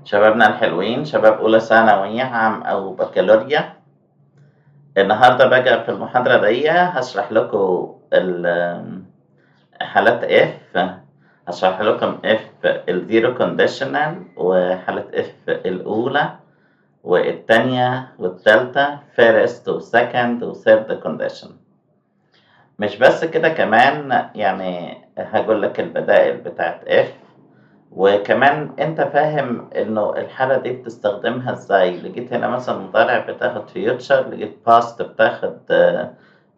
شبابنا الحلوين، شباب أولى ثانوي عام أو بكالوريا. النهاردة بقى في المحاضرة دي هشرح لكم حالات اف. هشرح لكم اف الزيرو كونديشنال، وحالة اف الأولى والتانية والتالتة فيرست وسكند وثيرد كونديشن. مش بس كده، كمان يعني هقول لك البدائل بتاعت اف، وكمان انت فاهم انه الحالة دي بتستخدمها ازاي. لقيت هنا مثلا مضارع بتاخد فيوتشر، لقيت باست بتاخد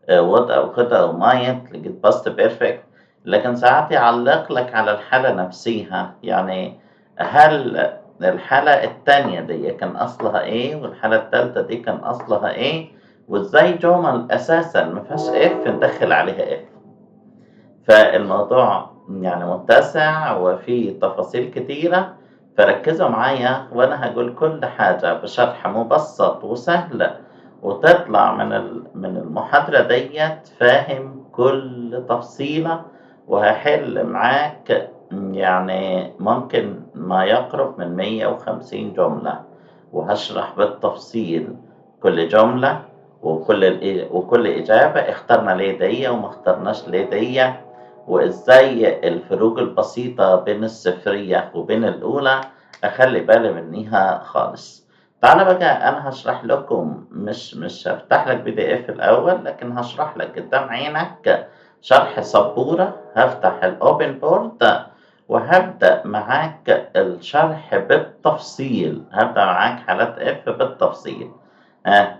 would او could او might، لقيت باست بيرفكت. لكن ساعات يعلق لك على الحالة نفسها، يعني هل الحالة التانية دي كان اصلها ايه، والحالة التالتة دي كان اصلها ايه، وازاي جمل اساسا ما فيهاش اف ندخل عليها اف. فالموضوع يعني متسع وفيه تفاصيل كتيرة، فركزوا معايا وأنا هقول كل حاجة بشرح مبسط وسهل، وتطلع من المحاضرة ديت فاهم كل تفصيلة. وهحل معاك يعني ممكن ما يقرب من 150 جملة، وهشرح بالتفصيل كل جملة وكل إجابة اخترنا ليه دي وما اخترناش ليه دي، وإزاي الفروق البسيطة بين الصفرية وبين الأولى أخلي بالي منيها خالص. تعالى بقى أنا هشرح لكم، مش هفتح لك PDF الأول، لكن هشرح لك قدام عينك شرح سبورة. هفتح الأوبن بورد وهبدأ معاك الشرح بالتفصيل، هبدأ معاك حالات F بالتفصيل.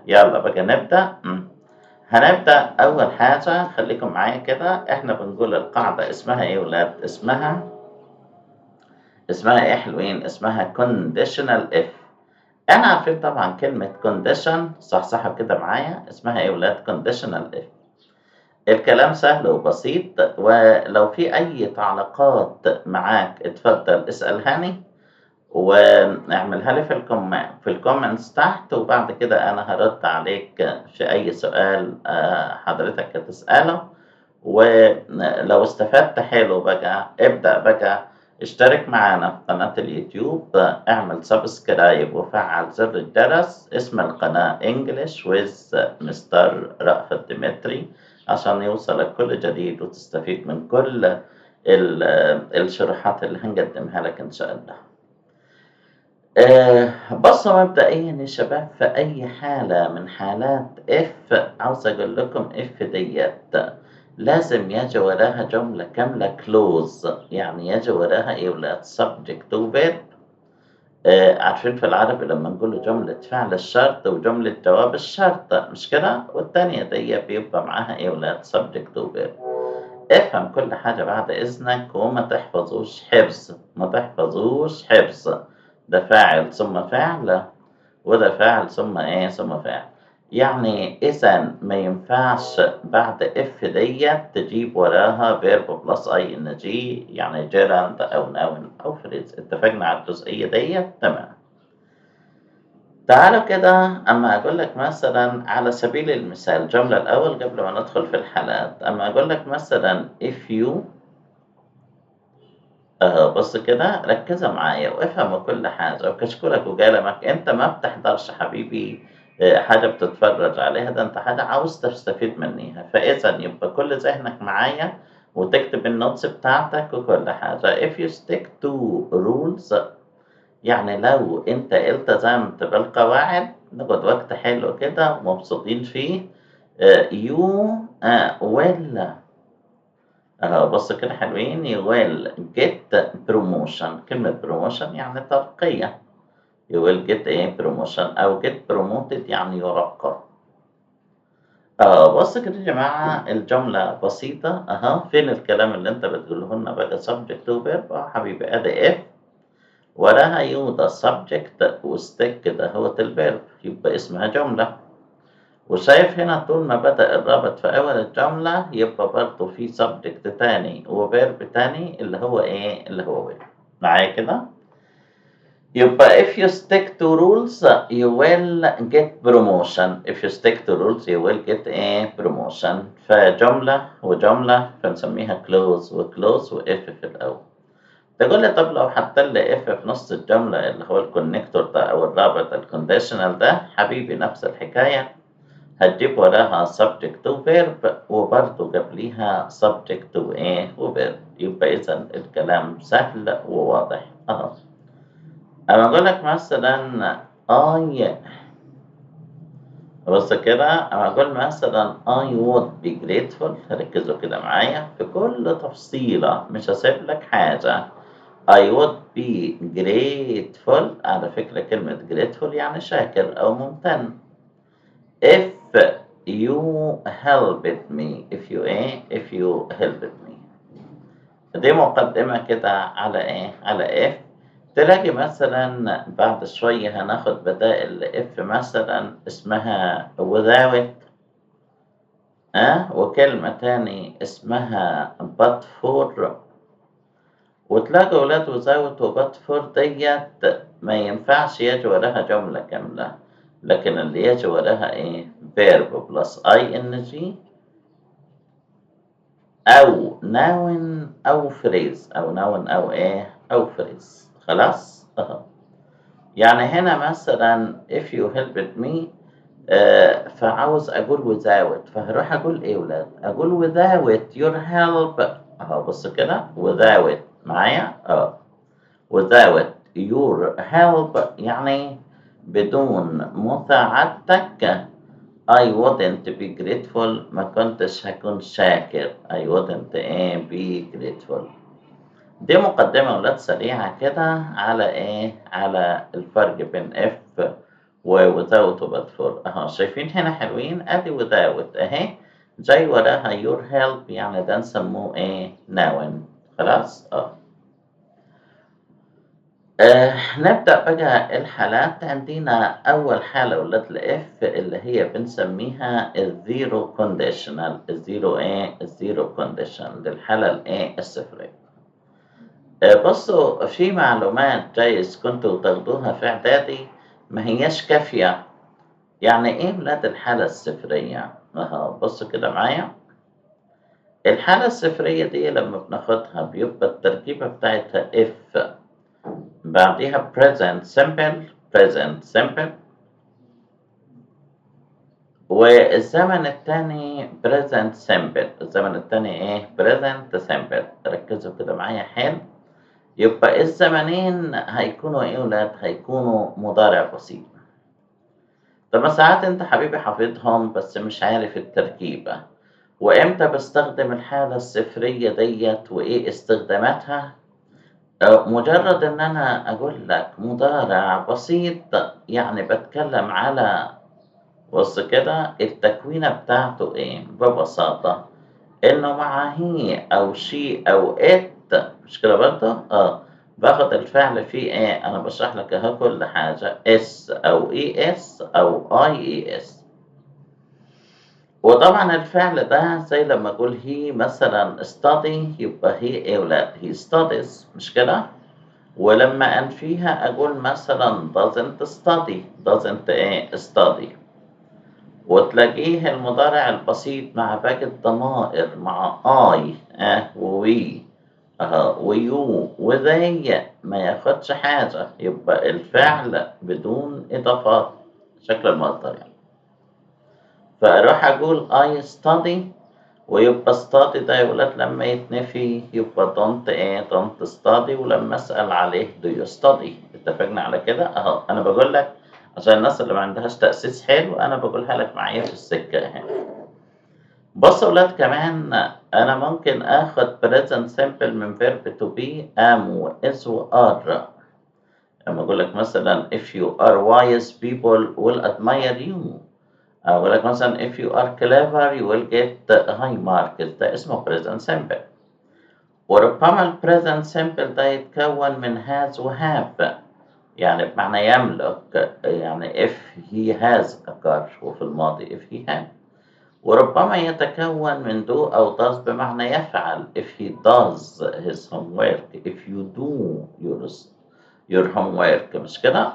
يلا بقى نبدأ. هنبدأ أول حاجة، خليكم معايا كده. إحنا بنقول القاعدة اسمها إيه يا ولاد؟ اسمها إيه حلوين؟ اسمها conditional if. إحنا عارفين طبعا كلمة condition، صح كده معايا. اسمها إيه يا ولاد؟ conditional if. الكلام سهل وبسيط، ولو في أي تعليقات معاك اتفضل اسألهاني واعملها لي في الكومنتس تحت، وبعد كده انا هرد عليك في اي سؤال حضرتك هتسأله. ولو استفدت حلو بقى، ابدأ بقى اشترك معانا في قناة اليوتيوب، اعمل سبسكرايب وفعل زر الجرس. اسم القناة انجلش ويز مستر رأفت ديمتري، عشان يوصلك كل جديد وتستفيد من كل الشروحات اللي هنقدمها لك ان شاء الله. بصوا مبدئيا يا شباب، في أي حالة من حالات F عاوز أقول لكم F ديت لازم يجي وراها جملة كاملة close. يعني يجي وراها إيه ولاد؟ subject و verb. عارفين في العربي لما نقول جملة فعل الشرط وجملة جواب الشرط، مش كده؟ والتانية دي بيبقى معاها إيه ولاد؟ subject و verb. افهم كل حاجة بعد إذنك، وما تحفظوش حفظ، ما تحفظوش حفظ. ده فاعل ثم فعل، وده فاعل ثم إيه؟ ثم فاعل. يعني إذا ما ينفعش بعد إف ديت تجيب وراها فيرب بلس أي إن جي، يعني جيراند أو ناون أو فريز. اتفقنا على الجزئية ديت؟ تمام. تعالوا كده أما أقول لك مثلا على سبيل المثال، الجملة الأول قبل ما ندخل في الحالات. أما أقول لك مثلا if you، بص كده ركزوا معايا وافهموا كل حاجة، وكشكولك وقلمك. أنت ما بتحضرش حبيبي حاجة بتتفرج عليها، ده أنت حاجة عاوز تستفيد منيها. فإذا يبقى كل ذهنك معايا وتكتب النوتس بتاعتك وكل حاجة. if you stick to rules، يعني لو انت التزمت بالقواعد، ناخد وقت حلو كده ومبسوطين فيه. يو ويل، بص كده حلوين. يو ويل جيت بروموشن. كلمة بروموشن يعني ترقية. يو ويل جيت ايه؟ بروموشن. او جيت بروموتد يعني يرقى. بص كده يا جماعة، الجملة بسيطة. فين الكلام اللي انت بتقوله لنا بقى؟ subject to verb. حبيبي ادي اف وراها يو ده subject وستيك كده هو الفيرب، يبقى اسمها جملة. وشايف هنا طول ما بدأ الرابط في أول الجملة يبقى برضه في subject تاني وفيرب تاني اللي هو إيه؟ اللي هو will. معايا كده؟ يبقى if you stick to rules you will get promotion. if you stick to rules you will get a promotion. فجملة وجملة فنسميها close وclose وإف في الأول. تقول لي طب لو حط لي اف في نص الجملة اللي هو الكونكتور ده أو الرابط الكونديشنال ده، حبيبي نفس الحكاية، هتجيب وراها subject و verb وبرضه قبليها subject وإيه وverb، يبقى إذا الكلام سهل وواضح. أنا أقول لك مثلا I، بص كده، أنا أقول مثلا I would be grateful، ركزوا كده معايا في كل تفصيلة، مش هسيب لك حاجة. I would be grateful، على فكرة كلمة grateful يعني شاكر أو ممتن. If you helped me، if you helped me، دي مقدمة كده على إيه؟ على if. تلاقي مثلا بعد شوية هناخد بدائل if مثلا اسمها without، وكلمة تاني اسمها but for، وتلاقي ولاد without و but for ديت ما ينفعش يجي وراها جملة كاملة، لكن اللي يجي وراها إيه؟ verb plus ing أو noun أو phrase، أو noun أو إيه؟ أو phrase. خلاص؟ يعني هنا مثلا if you helped me، فعاوز أقول without، فهروح أقول إيه ولاد؟ أقول without your help. بص كده without معايا؟ without your help يعني بدون مساعدتك I wouldn't be grateful، ما كنتش هكون شاكر. I wouldn't be grateful. دي مقدمة ولاد سريعة كده على على الفرق بين if و without و but for. شايفين هنا حلوين؟ ادي without اهي جاي وراها your help، يعني ده نسموه noun. خلاص؟ نبدأ بقى الحالات. عندنا أول حالة ولاد الإف اللي هي بنسميها الزيرو كونديشنال. الزيرو كونديشنال للحالة الصفرية. بصوا، في معلومات جايز كنتوا تاخدوها في إعدادي ما هياش كافية. يعني إيه ولاد الحالة الصفرية؟ بصوا كده معايا. الحالة الصفرية دي لما بناخدها بيبقى التركيبة بتاعتها if، بعديها present simple، والزمن التاني present simple. الزمن التاني present simple. ركزوا كده معايا حلو. يبقى الزمنين هيكونوا يا ولاد؟ هيكونوا مضارع بسيط. طب ساعات انت حبيبي حافظهم بس مش عارف التركيبة، وامتى بستخدم الحالة الصفرية ديت وايه استخداماتها. مجرد ان انا اقول لك مضارع بسيط، يعني بتكلم على، بص كده، التكوينة بتاعته ببساطة انه مع هي او شي او ات، مش كده برضه؟ باخد الفعل فيه انا بشرح لك اهو كل حاجة اس او اي اس او اي اي اس. وطبعا الفعل ده زي لما اقول هي مثلا study، يبقى هي ايه ولاد؟ هي studies، مش كده؟ ولما أنفيها أقول مثلا doesn't study. وتلاقيه المضارع البسيط مع باقي الضمائر، مع I ووي ويو وذي، ما ياخدش حاجة، يبقى الفعل بدون إضافات، شكل المصدر يعني. فأروح أقول I study، ويبقى study ده يا ولاد لما يتنفي يبقى don't study، ولما أسأل عليه do you study. اتفقنا على كده؟ أنا بقول لك عشان الناس اللي ما عندهاش تأسيس حلو، أنا بقولها لك معايا في السكة اهي. بص يا ولاد كمان، أنا ممكن آخد present simple من verb to be am و is و are. لما أقول لك مثلا if you are wise people will admire you، أقول لك مثلا if you are clever you will get high marks، ده اسمه present simple. وربما ال present simple ده يتكون من has و have، يعني بمعنى يملك، يعني if he has a car، وفي الماضي if he had. وربما يتكون من do أو does بمعنى يفعل، if he does his homework، if you do your homework، مش كده؟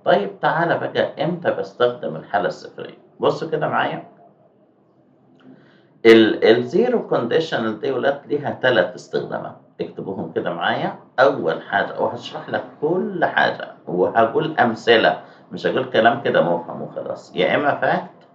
طيب تعالى بقى امتى بستخدم الحالة الصفرية؟ بصوا كده معايا. الزيرو كونديشنال دي ولاد ليها 3 استخدامات. اكتبوهم كده معايا. أول حاجة وهاشرح لك كل حاجة وهاقول أمثلة، مش هاقول كلام كده مبهم وخلاص. يا إما fact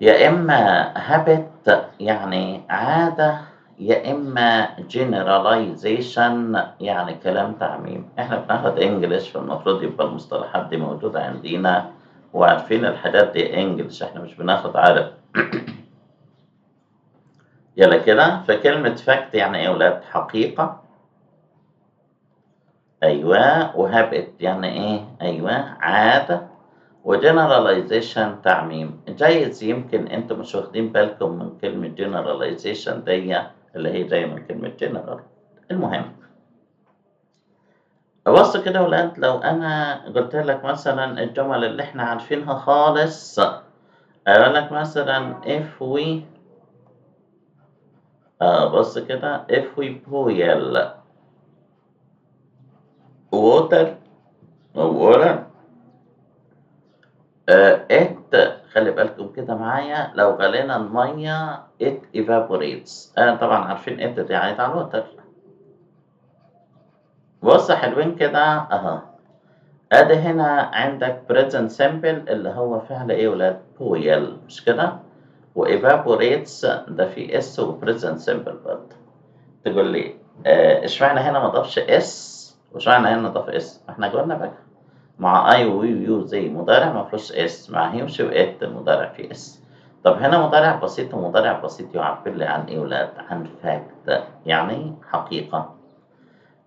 يا إما habit يعني عادة، يا إما generalization يعني كلام تعميم. إحنا بناخد إنجلش فالمفروض يبقى المصطلحات دي موجودة عندنا وعارفين الحاجات دي إنجلش، إحنا مش بناخد عربي. يلا كده، فكلمة fact يعني إيه يا ولاد؟ حقيقة. أيوه. وhabit يعني إيه؟ أيوه عادة. وجنراليزيشن تعميم. جايز يمكن انتم مش واخدين بالكم من كلمة جنراليزيشن دي اللي هي جاية من كلمة جنرال. المهم بص كده يا ولاد، لو انا قلت لك مثلا الجمل اللي احنا عارفينها خالص، اقول لك مثلا if we بص كده if we boil water it خلي بالكم كده معايا، لو غلينا المية it evaporates. طبعا عارفين it دي عايدة على الوتر. بص حلوين كده اهو. ادي هنا عندك present simple اللي هو فعل ايه يا ولاد؟ boil مش كده؟ و evaporates ده في اس و present simple برضه. تقول لي اشمعنى هنا ما ضافش اس واشمعنى هنا ضاف اس؟ احنا قلنا بقى مع اي وي ويو زي مضارع ما فيهوش اس، مع هيمشي وات المضارع فيه اس. طب هنا مضارع بسيط، ومضارع بسيط يعبر لي عن ايه يا ولاد؟ عن فاكت يعني حقيقة.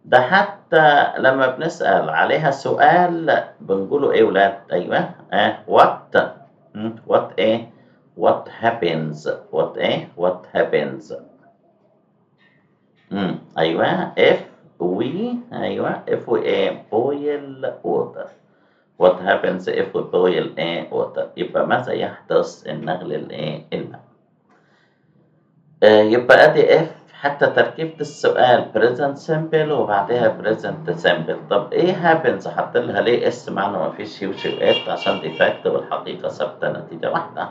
ده حتى لما بنسأل عليها سؤال بنقوله ايه يا ولاد؟ ايوه what what ايه؟ what happens what ايه؟ what happens. ايوه if we ايوه if we boil water. What happens if we boil water؟ يبقى ماذا يحدث إن نغلي الماء؟ يبقى أدي if حتى تركيبة السؤال present simple وبعدها present simple. طب إيه happens؟ حط لها ليه اس معنى ما فيش يوشي وات؟ عشان دي فاكت والحقيقة ثابتة نتيجة واحدة.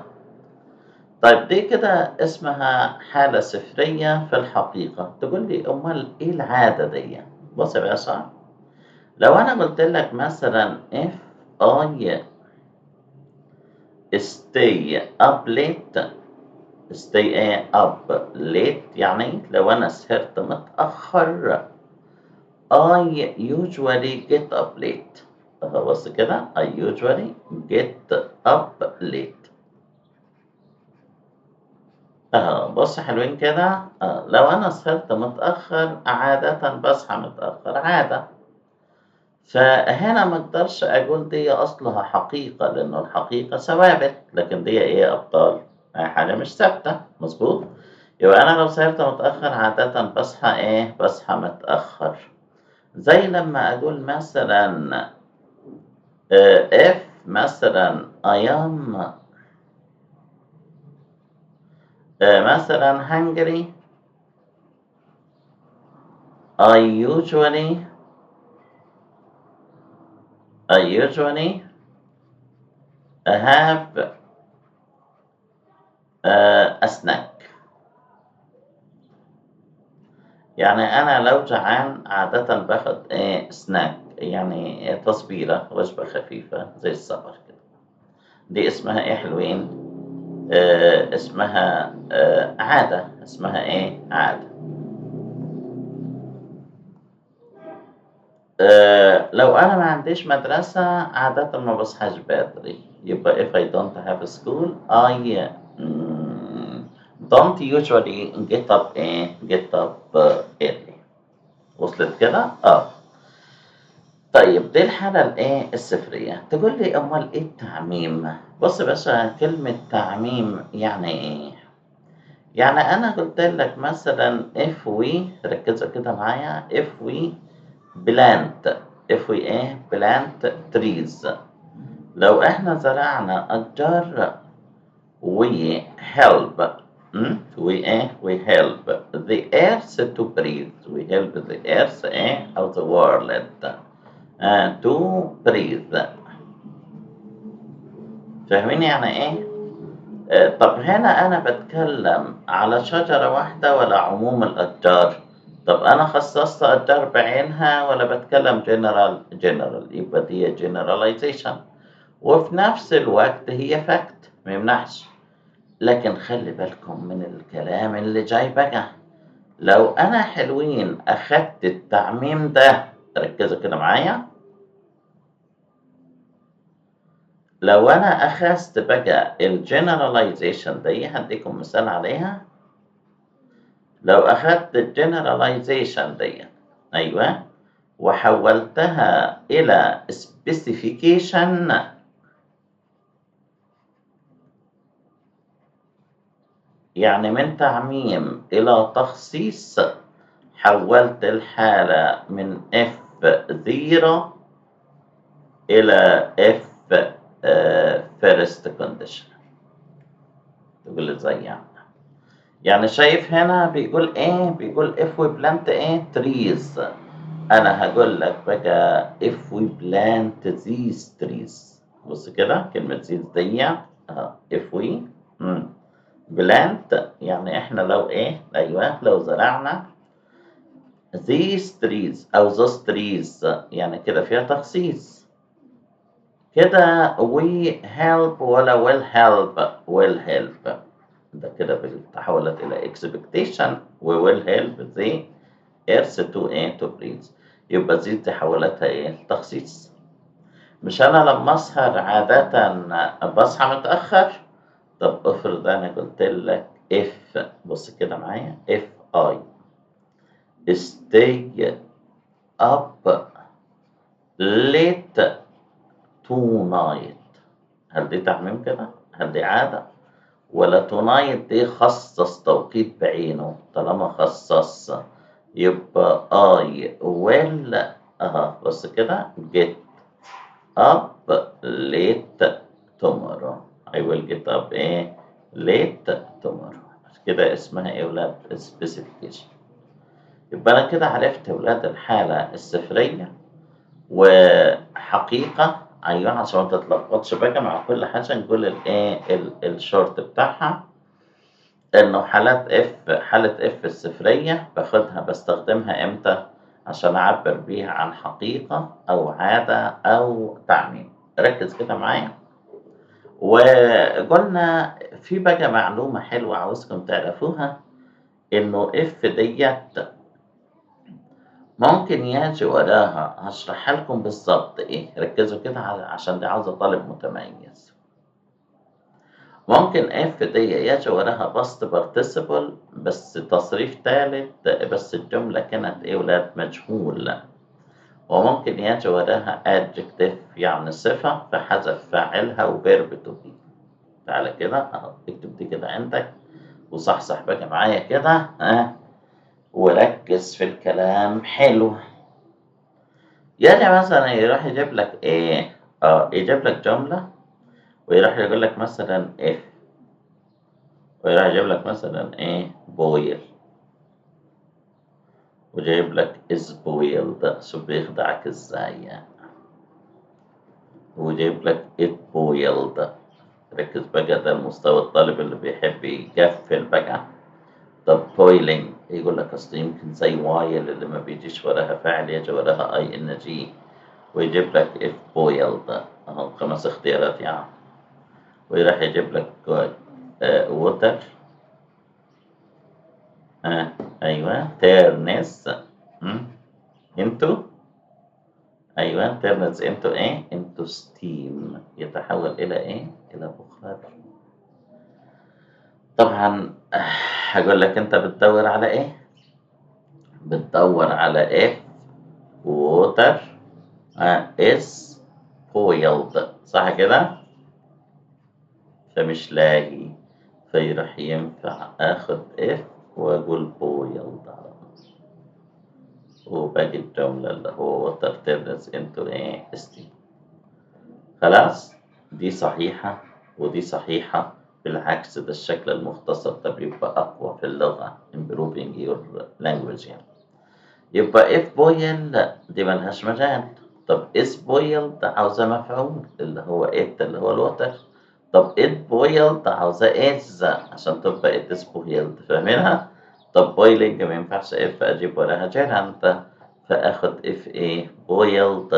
طيب دي كده اسمها حالة صفرية في الحقيقة. تقول لي أمال إيه العادة دي؟ بص يا باشا، لو أنا قلت لك مثلا if I stay up late. stay up late يعني لو أنا سهرت متأخر. I usually get up late. بص كده I usually get up late. بص حلوين كده. لو أنا سهرت متأخر عادة بصحى متأخر عادة. فهنا ما اقدرش اقول دي اصلها حقيقة لانه الحقيقة ثوابت، لكن دي ايه يا ابطال؟ حاجة مش ثابتة. مظبوط. يبقى انا لو سهرت متأخر عادة بصحى ايه؟ بصحى متأخر. زي لما اقول مثلا if مثلا I am مثلا hungry. I usually have a snack. يعني أنا لو جعان عادة باخد سناك، يعني تصبيرة وجبة خفيفة زي السفر كده. دي اسمها إيه حلوين؟ اسمها عادة. اسمها إيه؟ عادة. لو أنا ما عنديش مدرسة عادة ما بصحاش بدري. يبقى if I don't have school I don't usually get up early. وصلت كده؟ طيب دي الحالة الصفرية. تقول لي أمال إيه التعميم؟ بص يا باشا، كلمة تعميم يعني إيه؟ يعني أنا قلت لك مثلا if we ركزوا كده معايا if we plant trees. لو إحنا زرعنا أشجار we help we help the earth to breathe. we help the earth أو the world to breathe. فاهمين يعني ايه؟ طب هنا أنا باتكلم على شجرة واحدة ولا عموم الأشجار؟ طب أنا خصصت أشجار بعينها ولا باتكلم general يبقى دي generalization، وفي نفس الوقت هي fact ما يمنعش. لكن خلي بالكم من الكلام اللي جاي بقى. لو أنا حلوين أخدت التعميم ده، ركزوا كده معايا، لو أنا أخذت بقى الجنراليزيشن دي هديكم مثال عليها. لو أخذت الجنراليزيشن دي، أيوه، وحولتها إلى specification، يعني من تعميم إلى تخصيص، حولت الحالة من F0 إلى F first condition. تقول ازاي يعني؟ يعني شايف هنا بيقول ايه؟ بيقول if we plant ايه؟ trees. انا هقول لك بقى if we plant these trees. بص كده كلمة these دي if we plant يعني احنا لو ايه؟ ايوه لو زرعنا these trees او those trees، يعني كده فيها تخصيص. كده we help ولا will help؟ will help. ده كده تحولت إلى expectation و will help the earth to ايه؟ to breathe. يبقى دي تحولتها ايه؟ تخصيص. مش أنا لما أسهر عادة بصحى متأخر؟ طب افرض أنا قلت لك if، بص كده معايا، if I stay up late tonight، هل دي تعميم كده؟ هل دي عادة؟ ولا تونايت دي خصص توقيت بعينه؟ طالما خصص يبقى I will بص كده get up late tomorrow. I will get up ايه؟ late tomorrow. كده اسمها ايه يا ولاد؟ specification. يبقى انا كده عرفت يا ولاد الحالة الصفرية وحقيقة، أيوه، عشان ما تتلخبطش بقى مع كل حاجة نقول الإيه الشورت بتاعها، إنه حالة إف الصفرية باخدها بستخدمها إمتى؟ عشان أعبر بيها عن حقيقة أو عادة أو تعميم. ركز كده معايا. وقلنا في بقى معلومة حلوة عاوزكم تعرفوها، إنه إف ديت ممكن يجي وراها، هشرحها لكم بالظبط ايه، ركزوا كده عشان دي عاوزة طالب متميز. ممكن اف دي يجي وراها باست بارتيسيبل بس تصريف تالت، بس الجملة كانت ايه ولاد؟ مجهول. وممكن يجي وراها adjective يعني صفة فحذف فاعلها وفيرب تو بي. تعالى كده اهو اكتب دي كده عندك وصحصح بقى معايا كده وركز في الكلام حلو. يعني مثلا يروح يجيب لك ايه؟ يجيب لك جملة ويروح يقول لك مثلا if، ويروح يجيب لك مثلا ايه؟ boil، وجايب لك is boiled. شوف بيخدعك ازاي يعني. وجايب لك it boiled. ركز بقى، ده المستوى الطالب اللي بيحب يقفل بقى. طب boiling يقول لك اصل يمكن زي while اللي ما بيجيش وراها فعل يجي وراها اي ان جي، ويجيب لك if boiled. اهو 5 اختيارات يعني. ويروح يجيب لك ووتر، ايوه تيرنس انتو، ايوه تيرنس انتو ايه؟ انتو ستيم، يتحول الى ايه؟ الى بخار. طبعا هقول لك انت بتدور على ايه؟ بتدور على ايه؟ ووتر is boiled، صح كده؟ فمش لاقي، فيروح ينفع اخد اف واقول boiled وباقي الجملة اللي هو water turns into ايه؟ steam. خلاص، دي صحيحة ودي صحيحة. بالعكس ده الشكل المختصر ده بيبقى أقوى في اللغة improving your language يعني. يبقى if boil دي ملهاش مجال. طب is boiled عاوزة مفعول اللي هو it اللي هو الوتر. طب it boiled عاوزة is عشان تبقى it is boiled، فاهمينها؟ طب boiling ما ينفعش if أجيب وراها gerund، فآخد if إيه boiled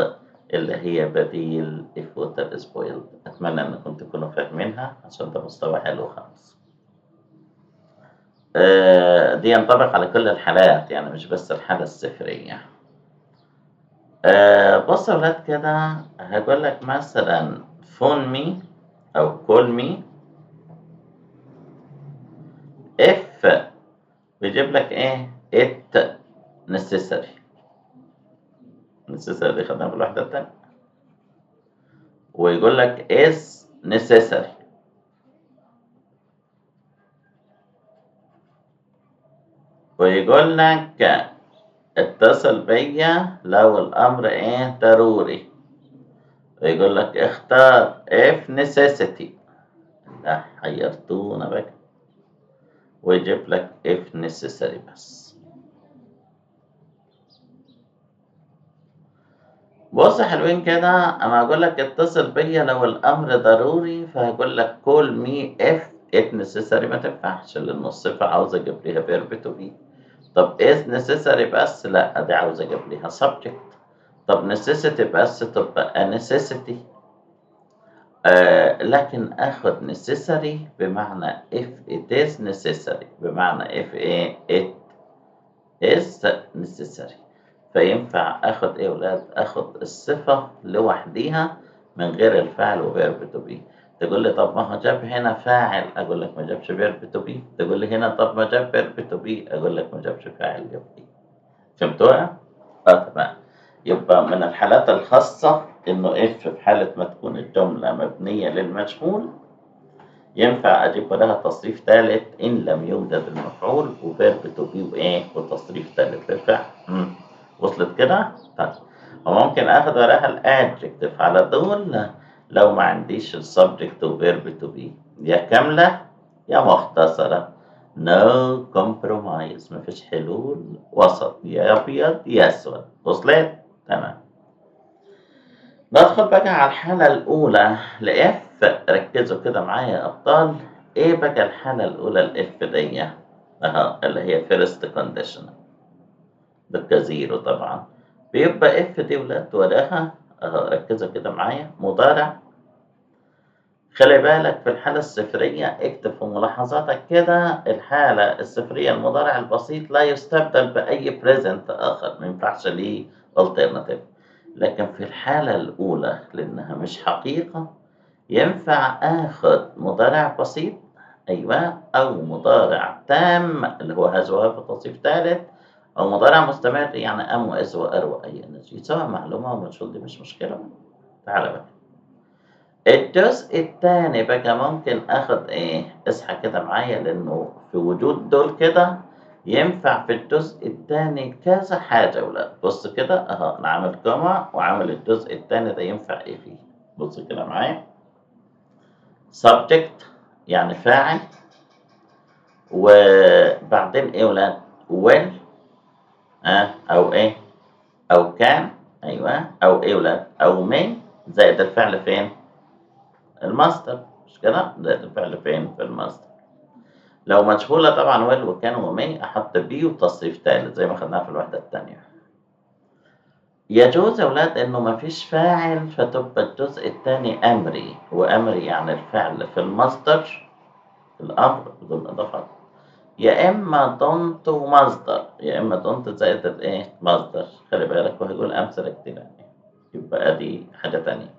اللي هي بديل if water is boiled. أتمنى أنكم تكونوا فاهمينها عشان ده مستوى حلو خالص. دي ينطبق على كل الحالات يعني مش بس الحالة الصفرية. بص يا ولاد كده هقول لك مثلا phone me أو call me if بيجيب لك إيه it necessary. necessary دي خدناها في الوحدة التانية. ويقول لك is necessary. ويقول لك اتصل بيا لو الأمر إيه ضروري. ويقول لك اختار if necessity. لا حيرتونا بقى. ويجيب لك if necessary بس. بص حلوين كده، اما اقول لك اتصل بيا لو الامر ضروري فهقول لك call me if it necessary ما تنفعش لان الصفة عاوزة اجيب ليها verb to be. طب is necessary بس لا دي عاوزة اجيب ليها subject. طب necessity بس تبقى necessity. لكن اخد necessary بمعنى if it is necessary بمعنى if it is necessary. فينفع اخد ايه يا ولاد؟ اخد الصفة لوحديها من غير الفعل وفيرب تو بي. تقول لي طب ما هو جاب هنا فاعل، اقول لك ما جابش فيرب تو بي. تقول لي هنا طب ما جاب فيرب تو بي، اقول لك ما جابش فاعل جاب بي. فهمتوها؟ تمام. يبقى من الحالات الخاصة انه اف في حالة ما تكون الجملة مبنية للمجهول ينفع اجيب لها تصريف ثالث ان لم يوجد المفعول وفيرب تو بي وايه وتصريف ثالث للفعل. وصلت كده؟ طيب وممكن اخد وراها الادجكتيف على طول لو ما عنديش السبجكت وفيرب تو بي، يا كاملة يا مختصرة. نو كومبرومايز مفيش حلول وسط، يا ابيض يا اسود. وصلت؟ تمام. ندخل بقى على الحالة الأولى لإف. ركزوا كده معايا يا أبطال. إيه بقى الحالة الأولى لإف دي؟ اللي هي فيرست كونديشنال بتبقى زيرو طبعا. بيبقى إف دي ولاد وراها ركزوا كده معايا مضارع. خلي بالك في الحالة الصفرية اكتب في ملاحظاتك كده الحالة الصفرية المضارع البسيط لا يستبدل بأي بريزنت آخر، ما ينفعش ليه alternative. لكن في الحالة الأولى لأنها مش حقيقة ينفع آخد مضارع بسيط أيوة أو مضارع تام اللي هو هاز وهاف تصريف ثالث أو مضارع مستمر يعني أم وإز وأر وأي نجي سواء معلومة ومجهول دي مش مشكلة. تعالى بقى الجزء الثاني بقى ممكن آخد إيه؟ اصحى كده معايا لأنه في وجود دول كده ينفع في الجزء الثاني كذا حاجة ولاد. بص كده أنا عامل كوما وعامل الجزء الثاني ده ينفع إيه فيه. بص كده معايا subject يعني فاعل وبعدين إيه ولاد؟ will أو إيه؟ أو كان أيوه أو إيه ولاد؟ أو may زائد الفعل فين؟ الماستر مش كده؟ زائد الفعل فين؟ في الماستر. لو مجهولة طبعا will وكان ومي أحط بي وتصريف ثالث زي ما خدناها في الوحدة الثانية. يجوز يا ولاد إنه مفيش فاعل فتبقى الجزء الثاني أمري، وأمري يعني الفعل في المصدر الأمر بدون إضافات. يا إما دونت ومصدر يا إما دونت زائد الإيه؟ مصدر. خلي بالك وهيقول أمثلة كتير يعني. يبقى دي حاجة تانية.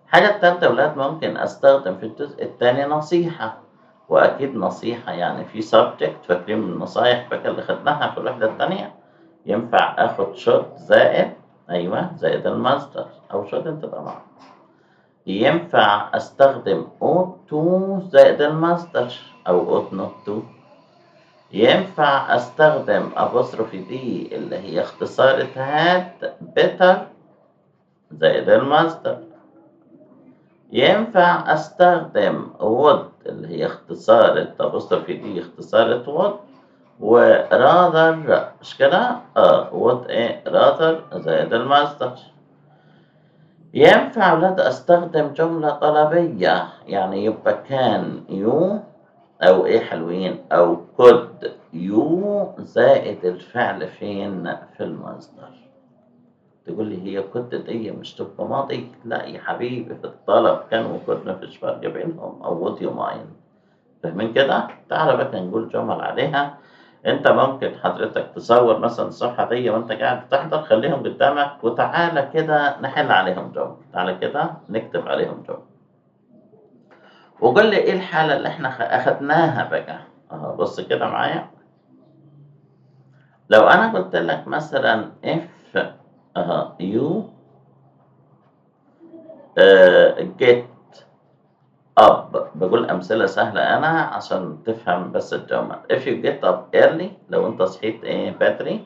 الحاجة التالتة يا ولاد ممكن أستخدم في الجزء الثاني نصيحة، وأكيد نصيحة يعني في subject. فاكرين من النصايح بقى اللي خدناها في الوحدة الثانية ينفع آخد should زائد أيوه زائد المصدر أو should أنت طبعا. ينفع أستخدم ought to زائد المصدر أو ought not to. ينفع أستخدم apostrophe دي اللي هي اختصار had better زائد المصدر. ينفع أستخدم would اللي هي اختصار apostrophe دي اختصار would و rather مش كده؟ would إيه rather زائد المصدر. ينفع ولاد أستخدم جملة طلبية، يعني يبقى كان يو أو إيه حلوين أو could يو زائد الفعل فين؟ في المصدر. تقول لي هي كنت دي مش تبقى ماضي؟ لا يا حبيبي، في الطلب كان وكنت مفيش فرق بينهم، أو would you mind. فاهمين كده؟ تعالى بقى نقول جمل عليها. انت ممكن حضرتك تصور مثلا الصفحة دي وانت قاعد بتحضر، خليهم قدامك وتعالى كده نحل عليهم جمل. تعالى كده نكتب عليهم جمل، وقول لي ايه الحالة اللي احنا اخدناها بقى. بص كده معايا. لو انا قلت لك مثلا if you get up، بقول أمثلة سهلة أنا عشان تفهم بس الجمل. if you get up early، لو أنت صحيت بدري،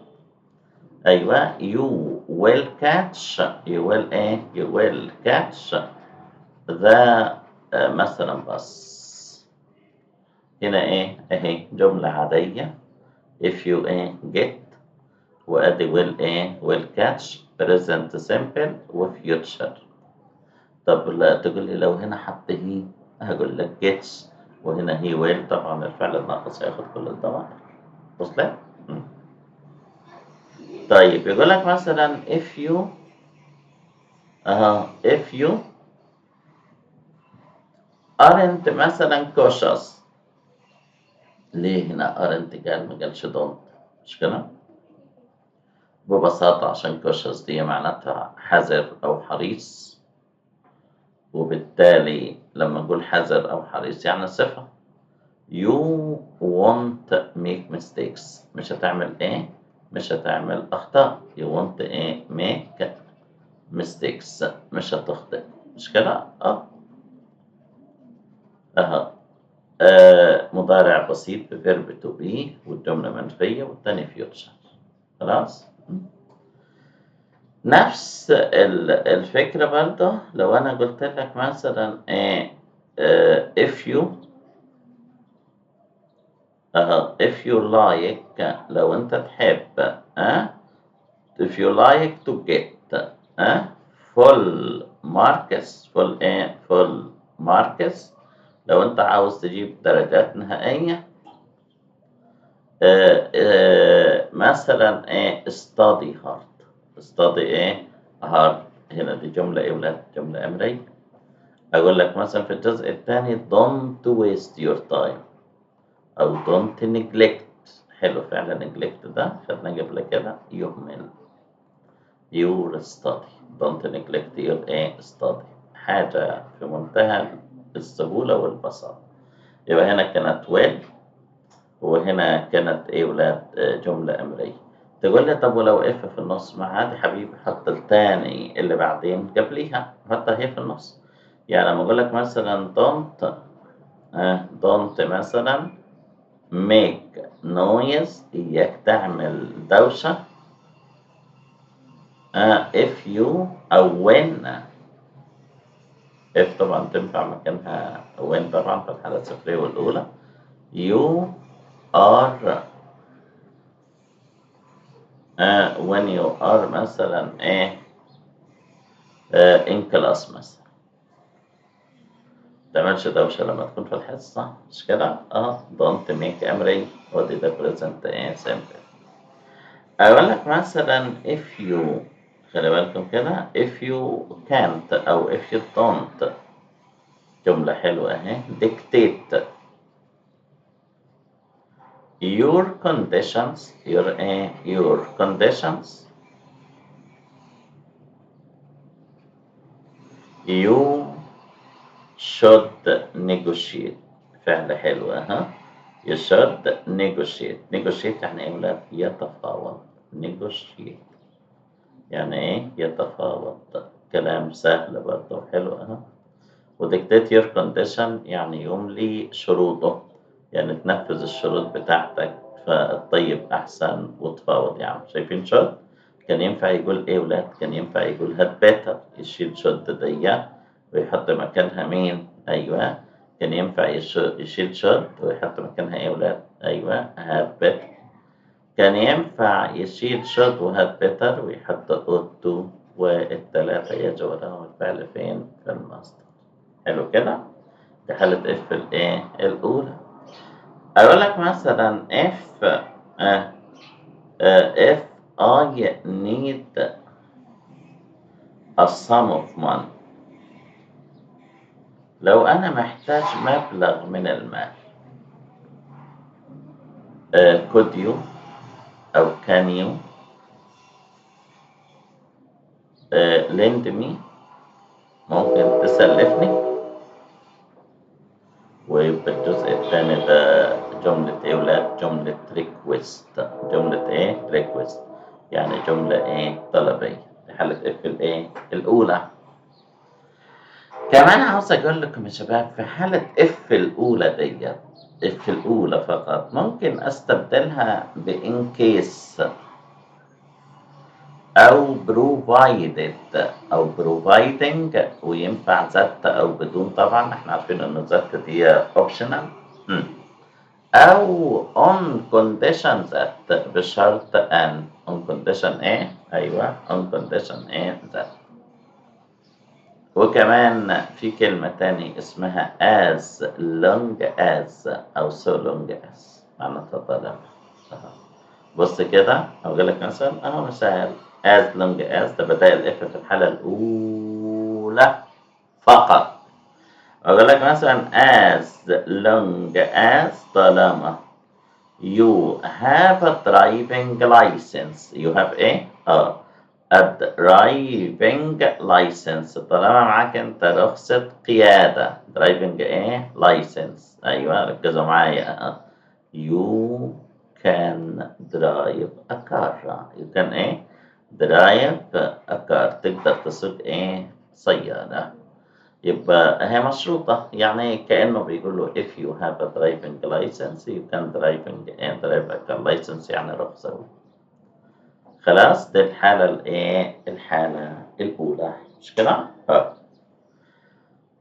أيوة you will catch، you will catch the مثلا بس. هنا أهي جملة عادية if you get، وأدي will catch present simple وfuture. طب لا تقول لي لو هنا حط هي، هقول لك gets، وهنا هي will، طبعا الفعل الناقص هياخد كل الضمائر. وصلت؟ طيب يقول لك مثلا if you aren't مثلا cautious. ليه هنا aren't قال ما قالش don't؟ مش كده؟ ببساطة عشان cautious دي معناتها حذر أو حريص، وبالتالي لما نقول حذر أو حريص يعني صفة. You won't make mistakes، مش هتعمل مش هتعمل أخطاء. You won't make mistakes، مش هتخطئ. مش كده؟ أها مضارع بسيط بفيرب to be، والجملة منفية، والتاني future. خلاص؟ نفس الفكرة برضه لو أنا قلت لك مثلا if you like، لو أنت تحب if you like to get full marks، full marks، لو أنت عاوز تجيب درجات نهائية، مثلا study hard. هنا دي جملة ولاد؟ جملة أمرية. أقول لك مثلا في الجزء الثاني don't waste your time، أو don't neglect. حلو فعلا neglect ده خدنا قبل كده، يهمل. your study، don't neglect your study. حاجة في منتهى السهولة والبساطة. يبقى هنا كانت well، وهنا كانت ولاد؟ جملة أمرية. تقول لي طب ولو اف في النص؟ ما عادي حبيبي، حط التاني اللي بعدين قبليها، حطها هي في النص. يعني لما اقول لك مثلا don't مثلا make noise، إياك تعمل دوشة. if you أو when، if طبعا تنفع مكانها when طبعا في الحالة الصفرية والأولى. you are when you are مثلا in class مثلا. متعملش دوشة لما تكون في الحصة، مش كده؟ don't make أمري، ودي ده present simple. أقول لك مثلا if you، خلي بالكم كده، if you can't أو if you don't، جملة حلوة أهي. dictate your conditions، your conditions. you should negotiate، فعل حلو you should negotiate يعني ايه ولاد؟ يتفاوض. negotiate يعني يتفاوض. كلام سهل برضه حلو وديكتيت your condition يعني يملي شروطه، يعني تنفذ الشروط بتاعتك فالطيب أحسن وتفاوض. يعني شايفين شد؟ كان ينفع يقول ولاد؟ كان ينفع يقول هاد بيتر، يشيل شد دي ويحط مكانها مين؟ أيوة، كان ينفع يشيل شد ويحط مكانها ولاد؟ أيوة، هاد بيتر. كان ينفع يشيل شد وهاد بيتر ويحط ought to والتلاتة يجي وراهم الفعل فين؟ في المصدر. حلو كده؟ دي حالة اف الايه؟ الأولى. أقول لك مثلا if if I need a sum of money، لو أنا محتاج مبلغ من المال، could you أو can you lend me، ممكن تسلفني. ويبقى الجزء الثاني ده جملة ايه ولاد؟ جملة request. جملة ايه؟ request، يعني جملة ايه؟ طلبية. في حالة اف الايه؟ الأولى. كمان عاوز أقول لكم يا شباب، في حالة اف الأولى ديت، اف الأولى فقط ممكن أستبدلها بإن كيس أو provided أو providing، وينفع ذات أو بدون. طبعا احنا عارفين إن ذات دي optional. أو on condition that، بشرط أن. on condition إيه؟ أيوه on condition إيه؟ that. وكمان في كلمة تاني اسمها as long as أو so long as، معناتها طالما. بص كده أقول لك مثلا أهو مثال as long as، ده بدائل اف في الحالة الأولى فقط. أقول لك مثلا as long as، طالما you have a driving license. you have ايه؟ a driving license، طالما معاك انت رخصة قيادة. driving ايه؟ license. ايوه ركزوا معايا. you can drive a car. you can ايه؟ drive a car، تقدر تسوق ايه؟ سيارة. يبقى هي مشروطة، يعني كأنه بيقول له if you have a driving license you can drive a car license، يعني رخصة. خلاص دي الحالة الايه؟ الحالة الأولى، مش كده؟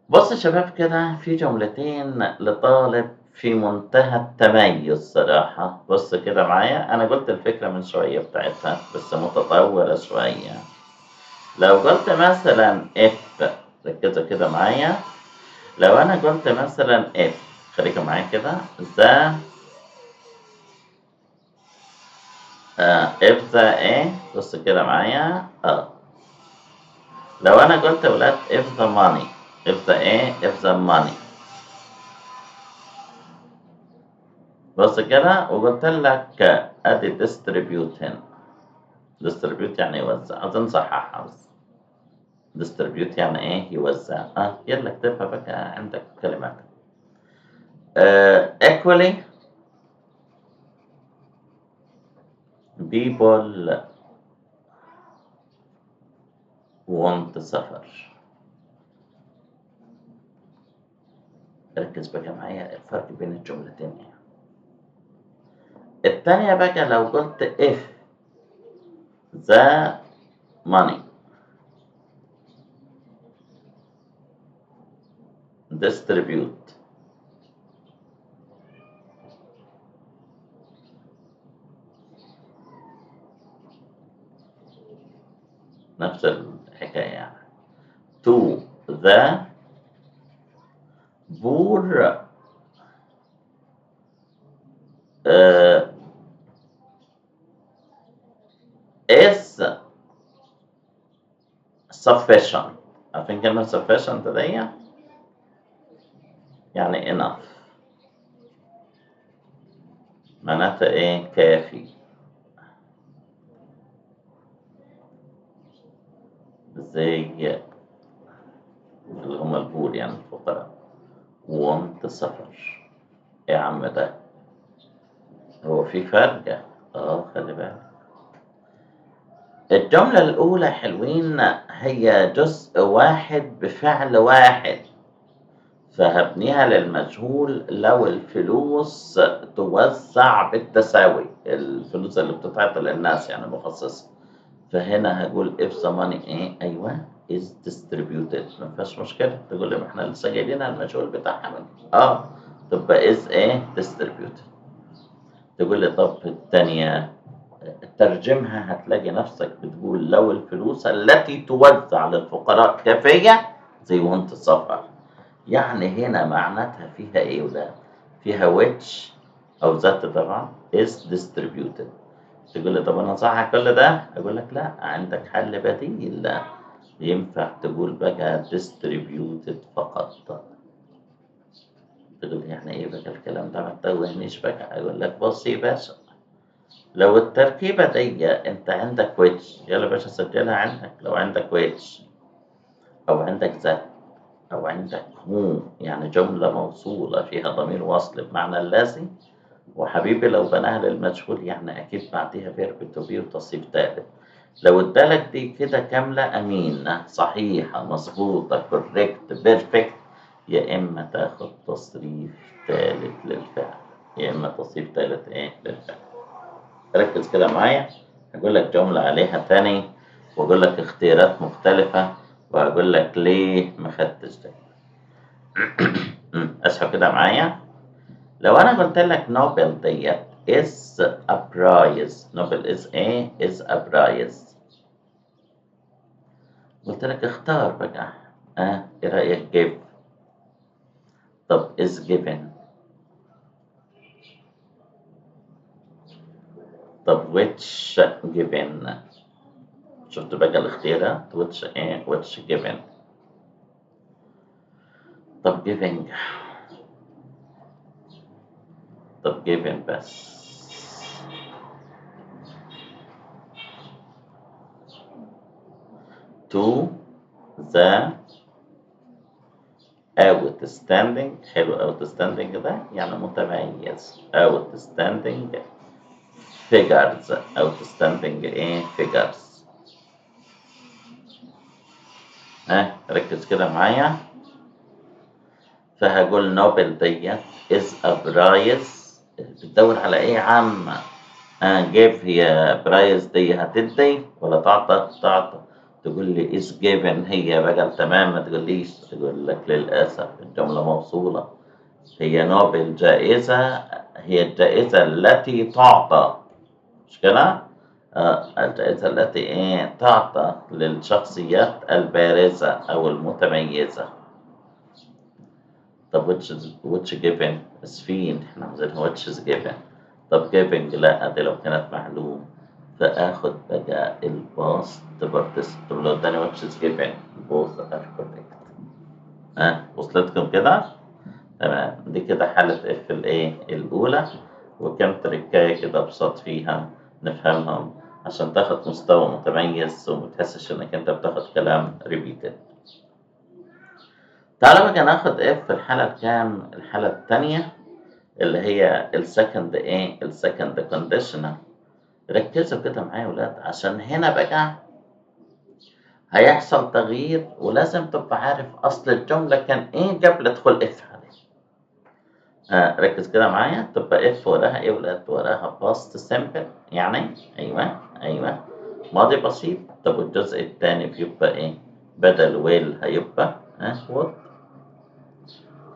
بص يا شباب كده، في جملتين لطالب في منتهى التميز صراحة. بص كده معايا، أنا قلت الفكرة من شوية بتاعتها بس متطورة شوية. لو قلت مثلا if، ركزوا كده معايا، لو أنا قلت مثلا if، خليكم معايا كده، the if the ايه؟ بص كده معايا. لو أنا قلت يا ولاد if the money، if the ايه؟ if the money. بص كده وقلت لك ادي distribute هنا. distribute يعني يوزع، عايزين نصححها بس. distribute يعني ايه؟ يوزع. يلا اكتبها بقى عندك كلمات. equally people want to suffer. ركز بقى معايا الفرق بين الجملتين ايه. التانية بقى لو قلت if the money distribute، نفس الحكاية يعني. to the poor is sufficient. عارفين كلمة sufficient دي؟ يعني enough، معناتها ايه؟ كافي. زي اللي هم البور يعني الفقراء. want suffer. ايه يا عم ده؟ هو في فرق؟ خلي بالك. الجملة الأولى حلوين، هي جزء واحد بفعل واحد، فهبنيها للمجهول لو الفلوس توزع بالتساوي، الفلوس اللي بتتعطى للناس يعني مخصصة. فهنا هقول if the money ايه؟ ايوه is distributed، ما فيهاش مشكلة. تقول لي ما احنا لسه جايبينها المجهول بتاعها من تبقى is ايه؟ distributed. تقول لي طب الثانية ترجمها هتلاقي نفسك بتقول لو الفلوس التي توزع للفقراء كافية زي وانت سفر. يعني هنا معناتها فيها ايه وده؟ فيها which او ذات طبعا is distributed. تقول لي طب انا صح كل ده؟ اقول لك لا، عندك حل بديل. ينفع تقول بقى distributed فقط. تقول لي يعني ايه بقى الكلام ده؟ ما تتوهنيش بقى. اقول لك بص يا باشا، لو التركيبة دي انت عندك which، يلا باشا سجلها عندك. لو عندك which او عندك ذات او عندك who، يعني جملة موصولة فيها ضمير وصل بمعنى اللازم، وحبيبي لو بناها للمجهول يعني اكيد بعديها فيرب تو بي وتصريف تالت. لو ادالك دي كده كاملة امينة صحيحة مظبوطة كوريكت بيرفكت، يا اما تاخد تصريف تالت للفعل، يا اما تصريف تالت ايه للفعل. ركز كده معايا، هقول لك جملة عليها تاني، واقول لك اختيارات مختلفة، وهقول لك ليه ما خدتش ده. اسحب كده معايا. لو انا قلت لك نوبل ديت is a prize، نوبل is ايه؟ is a prize. قلت لك اختار بقى، ايه رأيك؟ give. طب is given. طب which given. شفت بقى الاختيارات؟ which ايه؟ which given. طب giving. طب given بس. to the outstanding. حلو outstanding ده يعني متميز. outstanding figures. outstanding ايه؟ figures. ركز كده معايا. فهقول نوبل ديت is a prize. بتدور على ايه يا عم؟ give هي برايز دي هتدي ولا تعطى؟ تعطى. تقول لي is given هي بقى تمام، ما تقوليش. تقول لك للأسف الجملة موصولة. هي نوبل جائزة، هي الجائزة التي تعطى، مش كده؟ الجائزة التي ايه؟ تعطى للشخصيات البارزة أو المتميزة. طب which given اسفين، احنا عاوزينها which is given. طب giving لا، دي لو كانت معلوم فآخد بقى الباست participle لو اداني which is given both are correct. وصلتكم كده؟ تمام. دي كده حالة اف الايه؟ الأولى، وكم تركاية كده ابسط فيها نفهمهم عشان تاخد مستوى متميز ومتحسش انك انت بتاخد كلام repeated. تعالى بقى ناخد اف في الحالة الكام؟ الحالة التانية اللي هي السكند ايه؟ السكند كونديشنال. ركزوا كده معايا يا ولاد، عشان هنا بقى هيحصل تغيير، ولازم تبقى عارف اصل الجملة كان ايه قبل ادخل اف عليه. ركز كده معايا. تبقى اف وراها ايه يا ولاد؟ وراها باست سيمبل، يعني ايوه ماضي بسيط. طب والجزء الثاني بيبقى ايه؟ بدل ويل هيبقى وات،